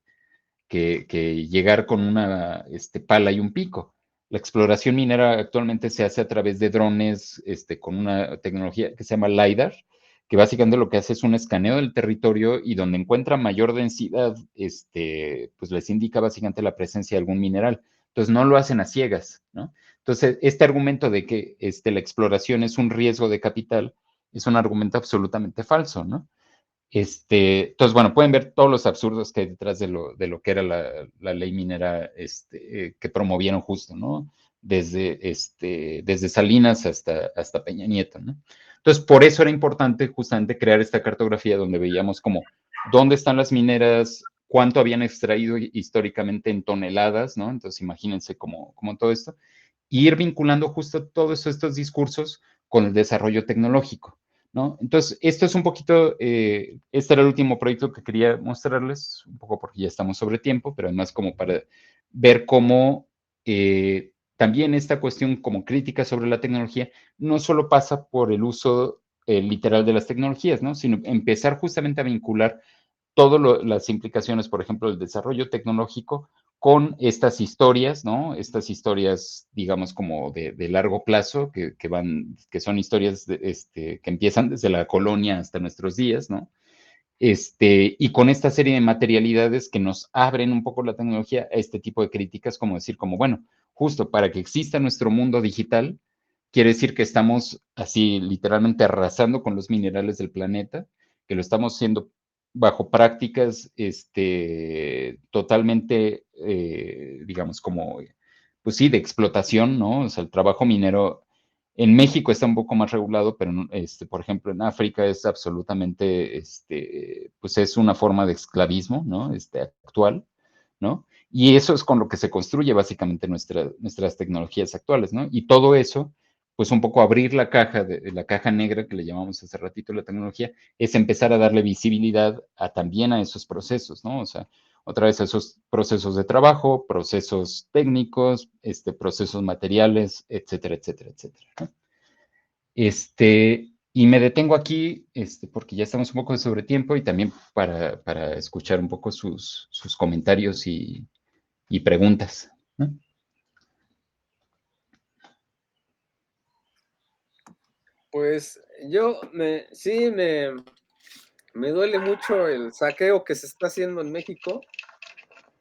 llegar con una pala y un pico. La exploración minera actualmente se hace a través de drones con una tecnología que se llama LiDAR, que básicamente lo que hace es un escaneo del territorio y donde encuentra mayor densidad, pues les indica básicamente la presencia de algún mineral. Entonces no lo hacen a ciegas, ¿no? Entonces, este argumento de que la exploración es un riesgo de capital es un argumento absolutamente falso, ¿no? Entonces, bueno, pueden ver todos los absurdos que hay detrás de lo que era la ley minera que promovieron justo, ¿no? Desde Salinas hasta Peña Nieto, ¿no? Entonces, por eso era importante justamente crear esta cartografía donde veíamos como dónde están las mineras, cuánto habían extraído históricamente en toneladas, ¿no? Entonces, imagínense como todo esto, y ir vinculando justo todos estos discursos con el desarrollo tecnológico, ¿no? Entonces, esto es un poquito, este era el último proyecto que quería mostrarles, un poco porque ya estamos sobre tiempo, pero además como para ver cómo también esta cuestión como crítica sobre la tecnología no solo pasa por el uso literal de las tecnologías, ¿no? Sino empezar justamente a vincular todas las implicaciones, por ejemplo, del desarrollo tecnológico con estas historias, ¿no? Estas historias, digamos, como de largo plazo, que son historias que empiezan desde la colonia hasta nuestros días, ¿no? Y con esta serie de materialidades que nos abren un poco la tecnología a este tipo de críticas, como decir, como, bueno, justo para que exista nuestro mundo digital, quiere decir que estamos así literalmente arrasando con los minerales del planeta, que lo estamos haciendo bajo prácticas totalmente, digamos, como, pues sí, de explotación, ¿no? O sea, el trabajo minero en México está un poco más regulado, pero por ejemplo, en África es absolutamente, pues es una forma de esclavismo, ¿no? Actual, ¿no? Y eso es con lo que se construye básicamente nuestras tecnologías actuales, ¿no? Y todo eso, pues un poco abrir la caja negra que le llamamos hace ratito la tecnología, es empezar a darle visibilidad también a esos procesos, ¿no? O sea, otra vez esos procesos de trabajo, procesos técnicos, procesos materiales, etcétera, etcétera, etcétera, ¿no? Y me detengo aquí, porque ya estamos un poco sobre tiempo y también para escuchar un poco sus comentarios y preguntas, ¿no? Pues sí, me duele mucho el saqueo que se está haciendo en México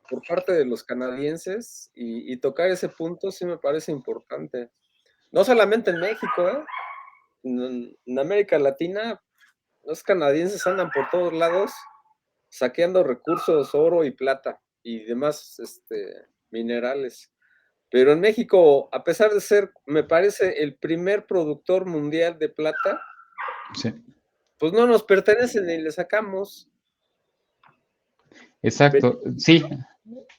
por parte de los canadienses y tocar ese punto sí me parece importante. No solamente en México, ¿eh? En América Latina, los canadienses andan por todos lados saqueando recursos, oro y plata y demás minerales. Pero en México, a pesar de ser, me parece, el primer productor mundial de plata, Sí, pues no nos pertenece ni le sacamos. exacto. Sí,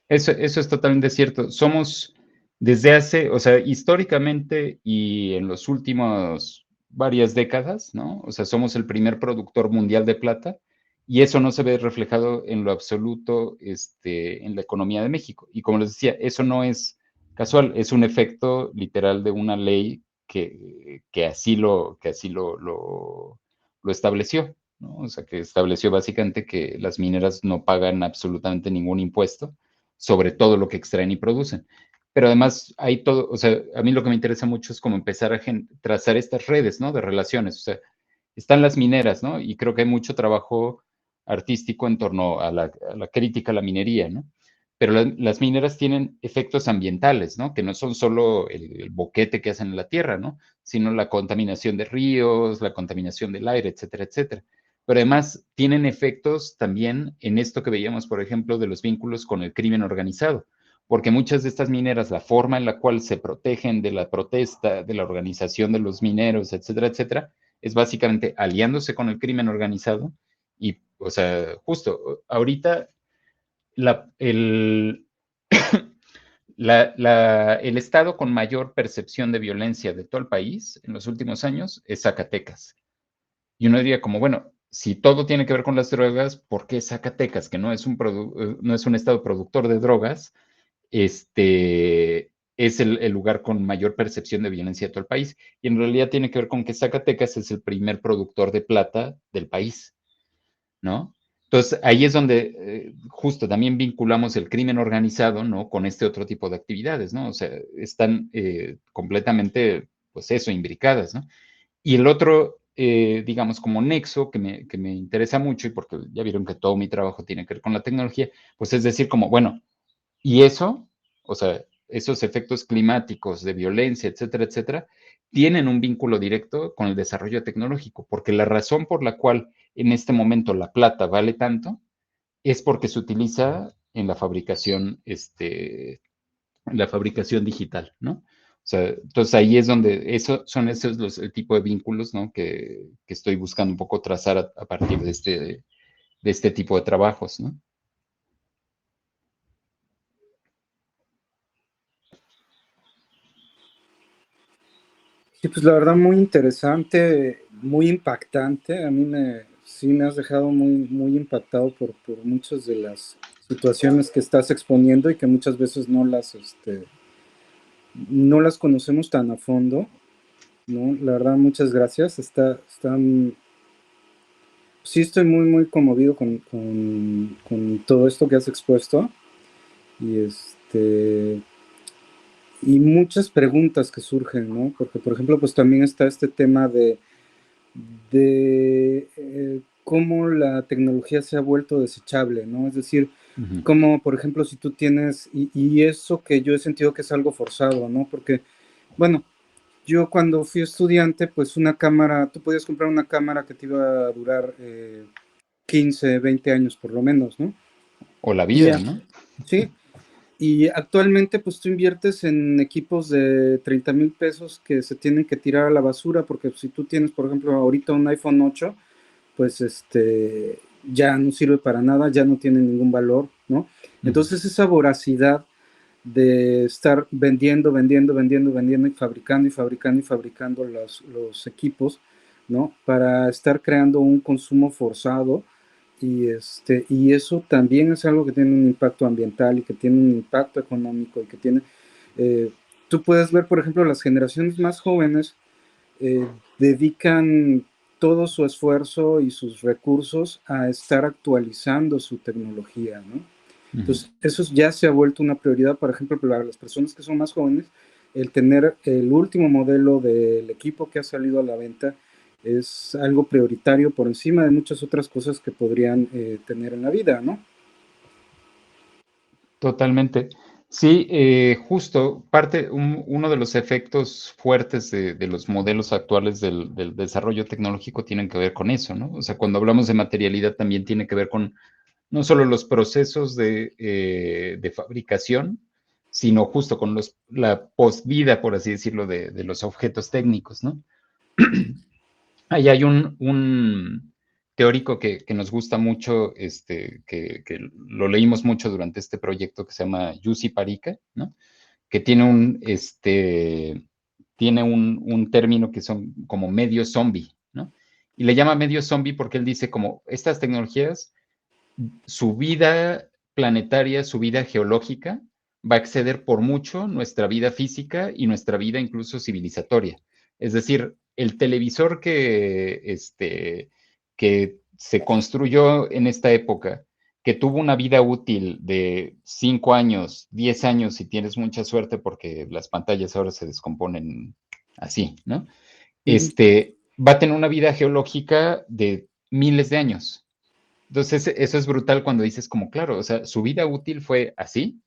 eso es totalmente cierto. Somos desde hace, o sea, históricamente y en los últimos varias décadas, ¿no? O sea, somos el primer productor mundial de plata y eso no se ve reflejado en lo absoluto, en la economía de México. Y como les decía, eso no es casual, es un efecto literal de una ley que lo estableció, ¿no? O sea, que estableció básicamente que las mineras no pagan absolutamente ningún impuesto sobre todo lo que extraen y producen. Pero además hay todo, o sea, a mí lo que me interesa mucho es como empezar a trazar estas redes, ¿no? De relaciones, o sea, están las mineras, ¿no? Y creo que hay mucho trabajo artístico en torno a la crítica a la minería, ¿no? Pero las mineras tienen efectos ambientales, ¿no? Que no son solo el boquete que hacen en la tierra, ¿no? Sino la contaminación de ríos, la contaminación del aire, etcétera, etcétera. Pero además tienen efectos también en esto que veíamos, por ejemplo, de los vínculos con el crimen organizado, porque muchas de estas mineras, la forma en la cual se protegen de la protesta, de la organización de los mineros, etcétera, etcétera, es básicamente aliándose con el crimen organizado y, o sea, justo ahorita la, el, el estado con mayor percepción de violencia de todo el país en los últimos años es Zacatecas. Y uno diría como, bueno, si todo tiene que ver con las drogas, ¿por qué Zacatecas, que no es un estado productor de drogas, es el lugar con mayor percepción de violencia de todo el país? Y en realidad tiene que ver con que Zacatecas es el primer productor de plata del país, ¿no? Entonces, ahí es donde justo también vinculamos el crimen organizado, ¿no? Con este otro tipo de actividades, ¿no? O sea, están completamente, pues eso, imbricadas, ¿no? Y el otro, digamos, como nexo que me interesa mucho, y porque ya vieron que todo mi trabajo tiene que ver con la tecnología, pues es decir, como, bueno, y eso, o sea, esos efectos climáticos de violencia, etcétera, etcétera, tienen un vínculo directo con el desarrollo tecnológico, porque la razón por la cual en este momento la plata vale tanto es porque se utiliza en la fabricación digital, ¿no? O sea, entonces ahí es donde son esos el tipo de vínculos, ¿no? Que estoy buscando un poco trazar a partir de este tipo de trabajos, ¿no? Sí, pues la verdad muy interesante, muy impactante. Sí me has dejado muy, muy impactado por muchas de las situaciones que estás exponiendo y que muchas veces no las conocemos tan a fondo, ¿no? La verdad, muchas gracias. Sí estoy muy, muy conmovido con todo esto que has expuesto. y muchas preguntas que surgen, ¿no? Porque, por ejemplo, pues también está este tema de cómo la tecnología se ha vuelto desechable, ¿no? Es decir, como, por ejemplo, si tú tienes, y eso que yo he sentido que es algo forzado, ¿no? Porque, bueno, yo cuando fui estudiante, pues una cámara, tú podías comprar una cámara que te iba a durar 15, 20 años por lo menos, ¿no? O la Y vida, ¿no? sí, y actualmente pues tú inviertes en equipos de 30,000 pesos que se tienen que tirar a la basura, porque si tú tienes, por ejemplo, ahorita un iPhone 8, pues ya no sirve para nada, ya no tiene ningún valor, ¿no? Entonces esa voracidad de estar vendiendo y fabricando los equipos, ¿no? Para estar creando un consumo forzado y eso también es algo que tiene un impacto ambiental y que tiene un impacto económico y que tiene, tú puedes ver, por ejemplo, las generaciones más jóvenes dedican todo su esfuerzo y sus recursos a estar actualizando su tecnología, ¿no? Entonces, eso ya se ha vuelto una prioridad, por ejemplo, para las personas que son más jóvenes, el tener el último modelo del equipo que ha salido a la venta es algo prioritario por encima de muchas otras cosas que podrían tener en la vida, ¿no? Totalmente. Sí, justo uno de los efectos fuertes de los modelos actuales del desarrollo tecnológico tienen que ver con eso, ¿no? O sea, cuando hablamos de materialidad también tiene que ver con no solo los procesos de fabricación, sino justo con la posvida, por así decirlo, de los objetos técnicos, ¿no? Ahí hay un teórico que nos gusta mucho, que lo leímos mucho durante este proyecto que se llama Jussi Parika, ¿no? Que tiene un término que son como medio zombie, ¿no? Y le llama medio zombie porque él dice como estas tecnologías, su vida planetaria, su vida geológica, va a exceder por mucho nuestra vida física y nuestra vida incluso civilizatoria. Es decir, el televisor que se construyó en esta época, que tuvo una vida útil de 5 años, 10 años, si tienes mucha suerte, porque las pantallas ahora se descomponen así, ¿no? Va a tener una vida geológica de miles de años. Entonces, eso es brutal cuando dices como, claro, o sea, su vida útil fue así,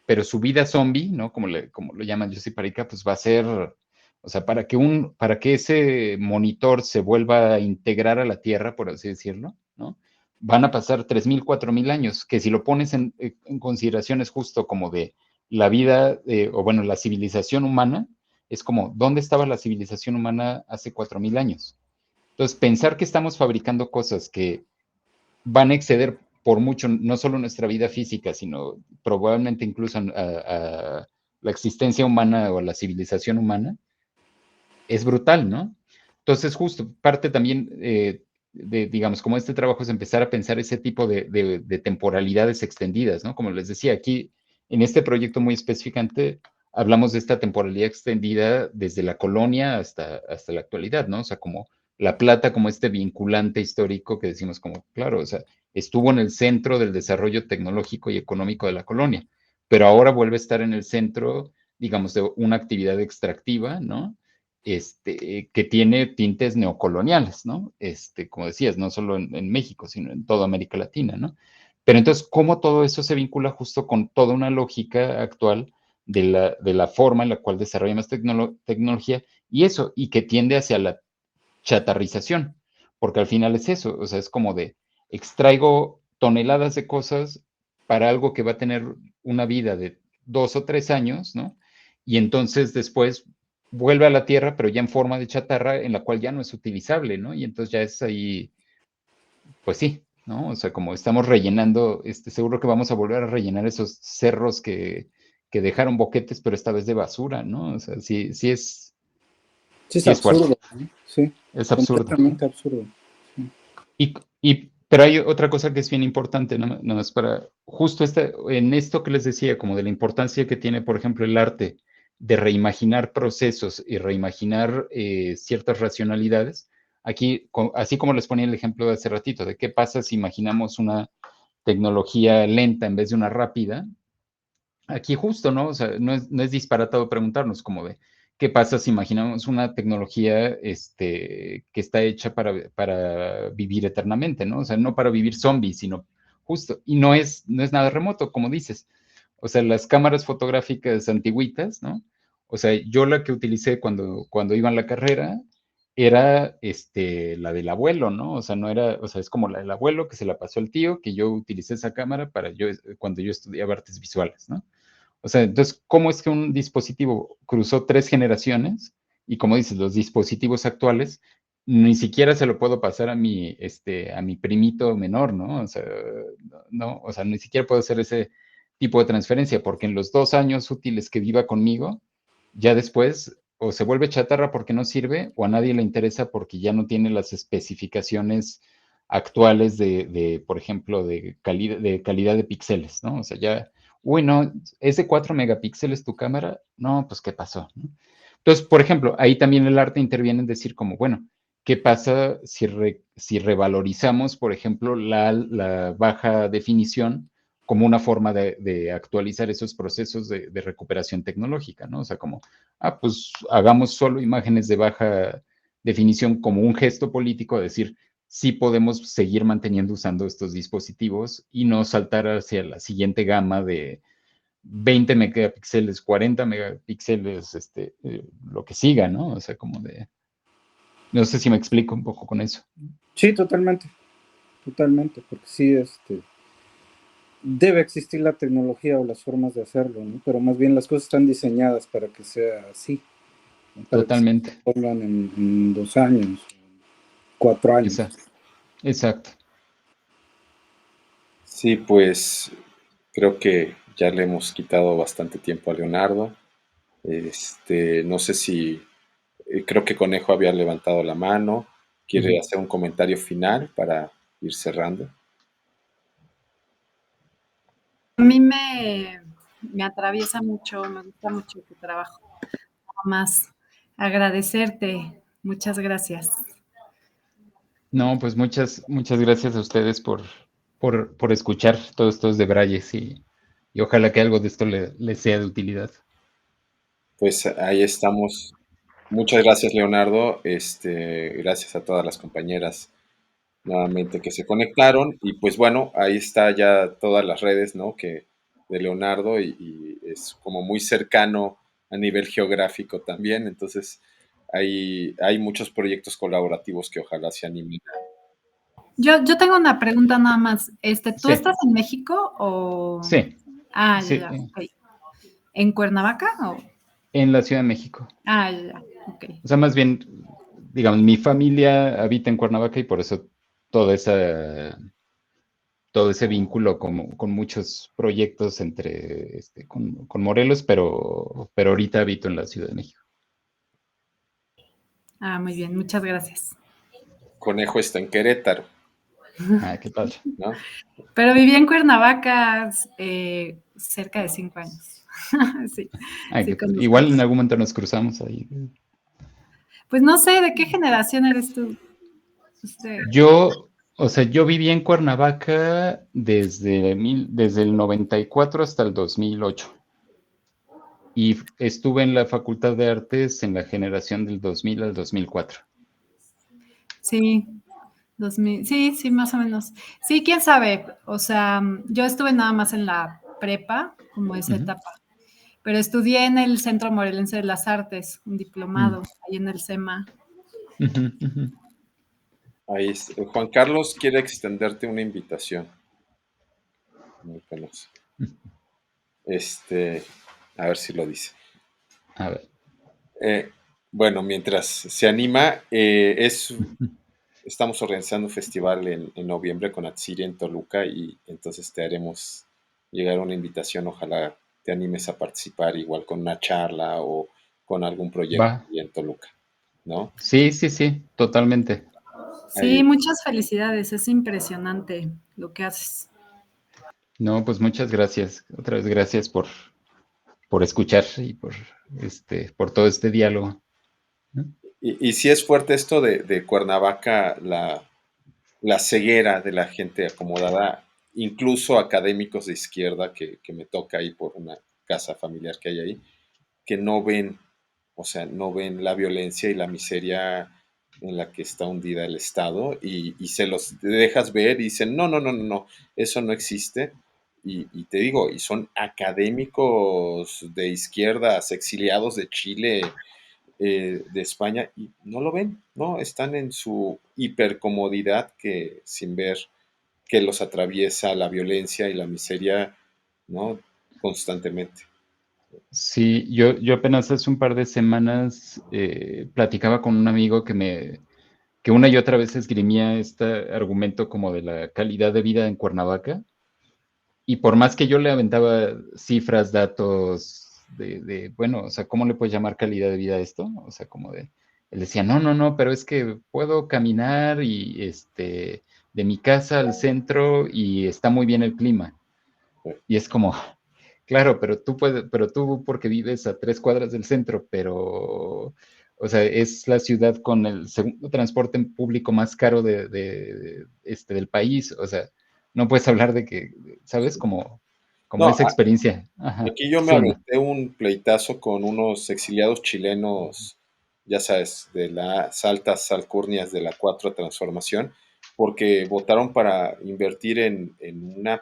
pero su vida zombie, ¿no? Como lo llaman Jussi Parika, pues va a ser, o sea, para que ese monitor se vuelva a integrar a la Tierra, por así decirlo, ¿no? Van a pasar 3,000, 4,000 años, que si lo pones en consideraciones justo como de la vida, o bueno, la civilización humana, es como, ¿dónde estaba la civilización humana hace 4,000 años? Entonces, pensar que estamos fabricando cosas que van a exceder por mucho no solo nuestra vida física, sino probablemente incluso a la existencia humana o a la civilización humana, es brutal, ¿no? Entonces, justo, parte también digamos, como este trabajo es empezar a pensar ese tipo de temporalidades extendidas, ¿no? Como les decía, aquí, en este proyecto muy específicamente, hablamos de esta temporalidad extendida desde la colonia hasta la actualidad, ¿no? O sea, como la plata como este vinculante histórico que decimos como, claro, o sea, estuvo en el centro del desarrollo tecnológico y económico de la colonia, pero ahora vuelve a estar en el centro, digamos, de una actividad extractiva, ¿no? Que tiene tintes neocoloniales, ¿no? Como decías, no solo en México, sino en toda América Latina, ¿no? Pero entonces, ¿cómo todo eso se vincula justo con toda una lógica actual de la forma en la cual desarrollamos tecnología y que tiende hacia la chatarrización? Porque al final es eso, o sea, es como de extraigo toneladas de cosas para algo que va a tener una vida de 2 o 3 años, ¿no? Y entonces después vuelve a la tierra, pero ya en forma de chatarra, en la cual ya no es utilizable, ¿no? Y entonces ya es ahí, pues sí, ¿no? O sea, como estamos rellenando, seguro que vamos a volver a rellenar esos cerros que dejaron boquetes, pero esta vez de basura, ¿no? O sea, Sí, es sí es fuerte, absurdo, ¿no? Sí, es absurdo. completamente absurdo. Pero hay otra cosa que es bien importante, nada más para justo en esto que les decía, como de la importancia que tiene, por ejemplo, el arte de reimaginar procesos y reimaginar ciertas racionalidades. Aquí, así como les ponía el ejemplo de hace ratito, de qué pasa si imaginamos una tecnología lenta en vez de una rápida, aquí justo, ¿no? O sea, no es disparatado preguntarnos como de, ¿qué pasa si imaginamos una tecnología que está hecha para vivir eternamente, ¿no? O sea, no para vivir zombies, sino justo, y no es nada remoto, como dices. O sea, las cámaras fotográficas antigüitas, ¿no? O sea, yo la que utilicé cuando iba en la carrera era la del abuelo, ¿no? O sea, no era, o sea, es como la del abuelo que se la pasó al tío, que yo utilicé esa cámara cuando yo estudiaba artes visuales, ¿no? O sea, entonces, ¿cómo es que un dispositivo cruzó 3 generaciones? Y como dices, los dispositivos actuales ni siquiera se lo puedo pasar a mi primito menor, ¿no? O sea, no, o sea, ni siquiera puedo hacer ese tipo de transferencia, porque en los 2 años útiles que viva conmigo, ya después o se vuelve chatarra porque no sirve, o a nadie le interesa porque ya no tiene las especificaciones actuales por ejemplo, de calidad de píxeles, ¿no? O sea, ya, uy, no, ¿es de 4 megapíxeles tu cámara? No, pues, ¿qué pasó? ¿No? Entonces, por ejemplo, ahí también el arte interviene en decir como, bueno, ¿qué pasa si revalorizamos, por ejemplo, la baja definición como una forma de actualizar esos procesos de recuperación tecnológica, ¿no? O sea, como, pues hagamos solo imágenes de baja definición como un gesto político, decir, sí podemos seguir manteniendo usando estos dispositivos y no saltar hacia la siguiente gama de 20 megapíxeles, 40 megapíxeles, lo que siga, ¿no? O sea, como de, no sé si me explico un poco con eso. Sí, totalmente, porque sí, debe existir la tecnología o las formas de hacerlo, ¿no? Pero más bien las cosas están diseñadas para que sea así, ¿no? Para Totalmente. que se pongan en 2 años, 4 años. Exacto. Exacto. Sí, pues creo que ya le hemos quitado bastante tiempo a Leonardo. No sé si, creo que Conejo había levantado la mano. ¿Quiere hacer un comentario final para ir cerrando? A mí me atraviesa mucho, me gusta mucho tu trabajo. Nada más agradecerte. Muchas gracias. No, pues muchas gracias a ustedes por escuchar todos estos debrayes y ojalá que algo de esto les sea de utilidad. Pues ahí estamos. Muchas gracias, Leonardo. Gracias a todas las compañeras nuevamente que se conectaron. Y pues bueno, ahí está ya todas las redes, ¿no? De Leonardo y es como muy cercano a nivel geográfico también. Entonces, hay muchos proyectos colaborativos que ojalá se animen. Yo tengo una pregunta nada más. ¿Tú Sí, estás en México o...? sí, Ah, sí, ya, ok. ¿En Cuernavaca o...? en la Ciudad de México. Ah, ya, ok. O sea, más bien, digamos, mi familia habita en Cuernavaca y por eso toda esa, todo ese vínculo con muchos proyectos con Morelos, pero ahorita habito en la Ciudad de México. Ah, muy bien, muchas gracias. Conejo está en Querétaro, Qué padre. ¿no? Pero viví en Cuernavaca cerca de 5 años. Sí, sí, conozco. Igual en algún momento nos cruzamos ahí. Pues no sé, ¿de qué generación eres tú? Yo viví en Cuernavaca desde el 94 hasta el 2008. Y estuve en la Facultad de Artes en la generación del 2000 al 2004. Sí, 2000, sí, más o menos. Sí, quién sabe. O sea, yo estuve nada más en la prepa, como esa etapa. Pero estudié en el Centro Morelense de las Artes, un diplomado, ahí en el CEMA. Ahí Juan Carlos quiere extenderte una invitación. Muy penoso. A ver si lo dice. A ver. Bueno, mientras se anima, estamos organizando un festival en noviembre con Atsiri en Toluca y entonces te haremos llegar una invitación. Ojalá te animes a participar igual con una charla o con algún proyecto en Toluca, ¿no? Sí, totalmente. Sí, muchas felicidades. Es impresionante lo que haces. No, pues muchas gracias. Otra vez gracias por escuchar y por todo este diálogo. Y sí es fuerte esto de Cuernavaca, la ceguera de la gente acomodada, incluso académicos de izquierda que me toca ahí por casa familiar que hay ahí, que no ven, o sea, no ven la violencia y la miseria en la que está hundida el Estado y se los dejas ver y dicen, no, no, no, no, no, eso no existe. Y te digo, y son académicos de izquierdas, exiliados de Chile, de España, y no lo ven, ¿no? Están en su hipercomodidad que sin ver que los atraviesa la violencia y la miseria, ¿no? Constantemente. Sí, yo apenas hace un par de semanas platicaba con un amigo que una y otra vez esgrimía este argumento como de la calidad de vida en Cuernavaca. Y por más que yo le aventaba cifras, datos bueno, o sea, ¿cómo le puedes llamar calidad de vida a esto? O sea, como él decía, no, no, no, pero es que puedo caminar y de mi casa al centro y está muy bien el clima. Y es como, claro, pero tú porque vives a 3 cuadras del centro, pero, o sea, es la ciudad con el segundo transporte público más caro del país. O sea, no puedes hablar de que, ¿sabes? Como No, esa experiencia. Ajá. aquí yo me Sí, no. aventé un pleitazo con unos exiliados chilenos, ya sabes, de las altas alcurnias de la Cuatro Transformación, porque votaron para invertir en un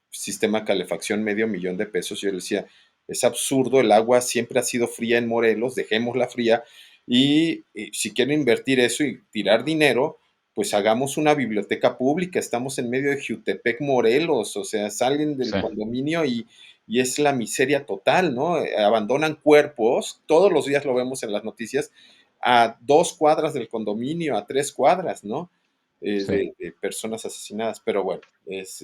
sistema de calefacción $500,000 de pesos. Yo les decía, es absurdo, el agua siempre ha sido fría en Morelos, dejémosla fría, y si quieren invertir eso y tirar dinero, pues hagamos una biblioteca pública. Estamos en medio de Jutepec, Morelos, o sea, salen del Sí, condominio y es la miseria total, ¿no? Abandonan cuerpos, todos los días lo vemos en las noticias, a 2 cuadras del condominio, a 3 cuadras, ¿no? sí, De personas asesinadas, pero bueno,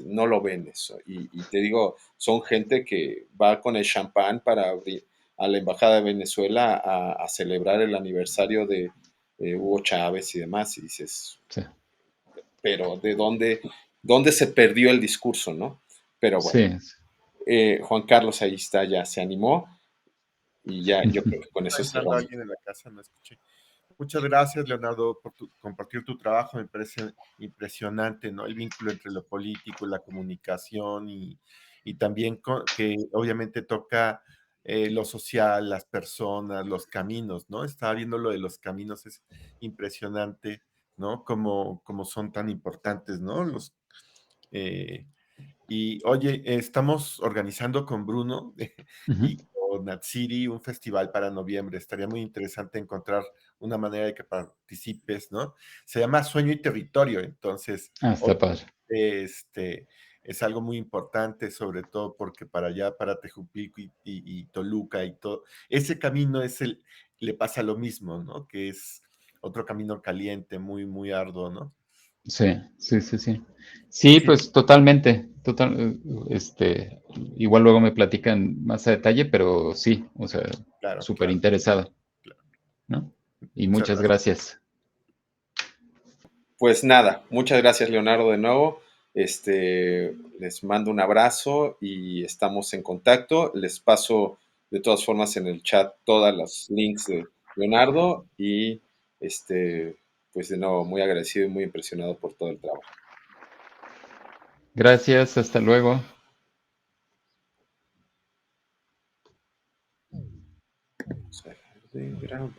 no lo ven eso. Y te digo, son gente que va con el champán para abrir a la Embajada de Venezuela a celebrar el aniversario de Hugo Chávez y demás, y dices, sí. pero ¿dónde se perdió el discurso, no? Pero bueno. Sí. Juan Carlos ahí está, ya se animó y ya yo creo que con Está eso entrando cerramos. alguien en la casa, no escuché. Muchas gracias, Leonardo, por compartir tu trabajo. Me parece impresionante, ¿no? El vínculo entre lo político, la comunicación y también que obviamente toca lo social, las personas, los caminos, ¿no? Estaba viendo lo de los caminos, es impresionante, ¿no? Como son tan importantes, ¿no? Eh, y oye, estamos organizando con Bruno Ujú. y con Natsiri un festival para noviembre. Estaría muy interesante encontrar una manera de que participes, ¿no? Se llama Sueño y Territorio, entonces, Ah, está padre. es algo muy importante, sobre todo porque para allá, para Tejupilco y Toluca y todo, ese camino le pasa lo mismo, ¿no? Que es otro camino caliente, muy, muy arduo, ¿no? Sí, sí, sí, sí. Sí, Sí, pues totalmente. Igual luego me platican más a detalle, pero sí, o sea, claro, súper claro, interesado, claro. ¿no? Y Muchas muchas gracias. gracias. Pues nada, muchas gracias Leonardo de nuevo. Les mando un abrazo y estamos en contacto. Les paso de todas formas en el chat todas los links de Leonardo y pues de nuevo muy agradecido y muy impresionado por todo el trabajo. Gracias, hasta luego. O sea, de gran-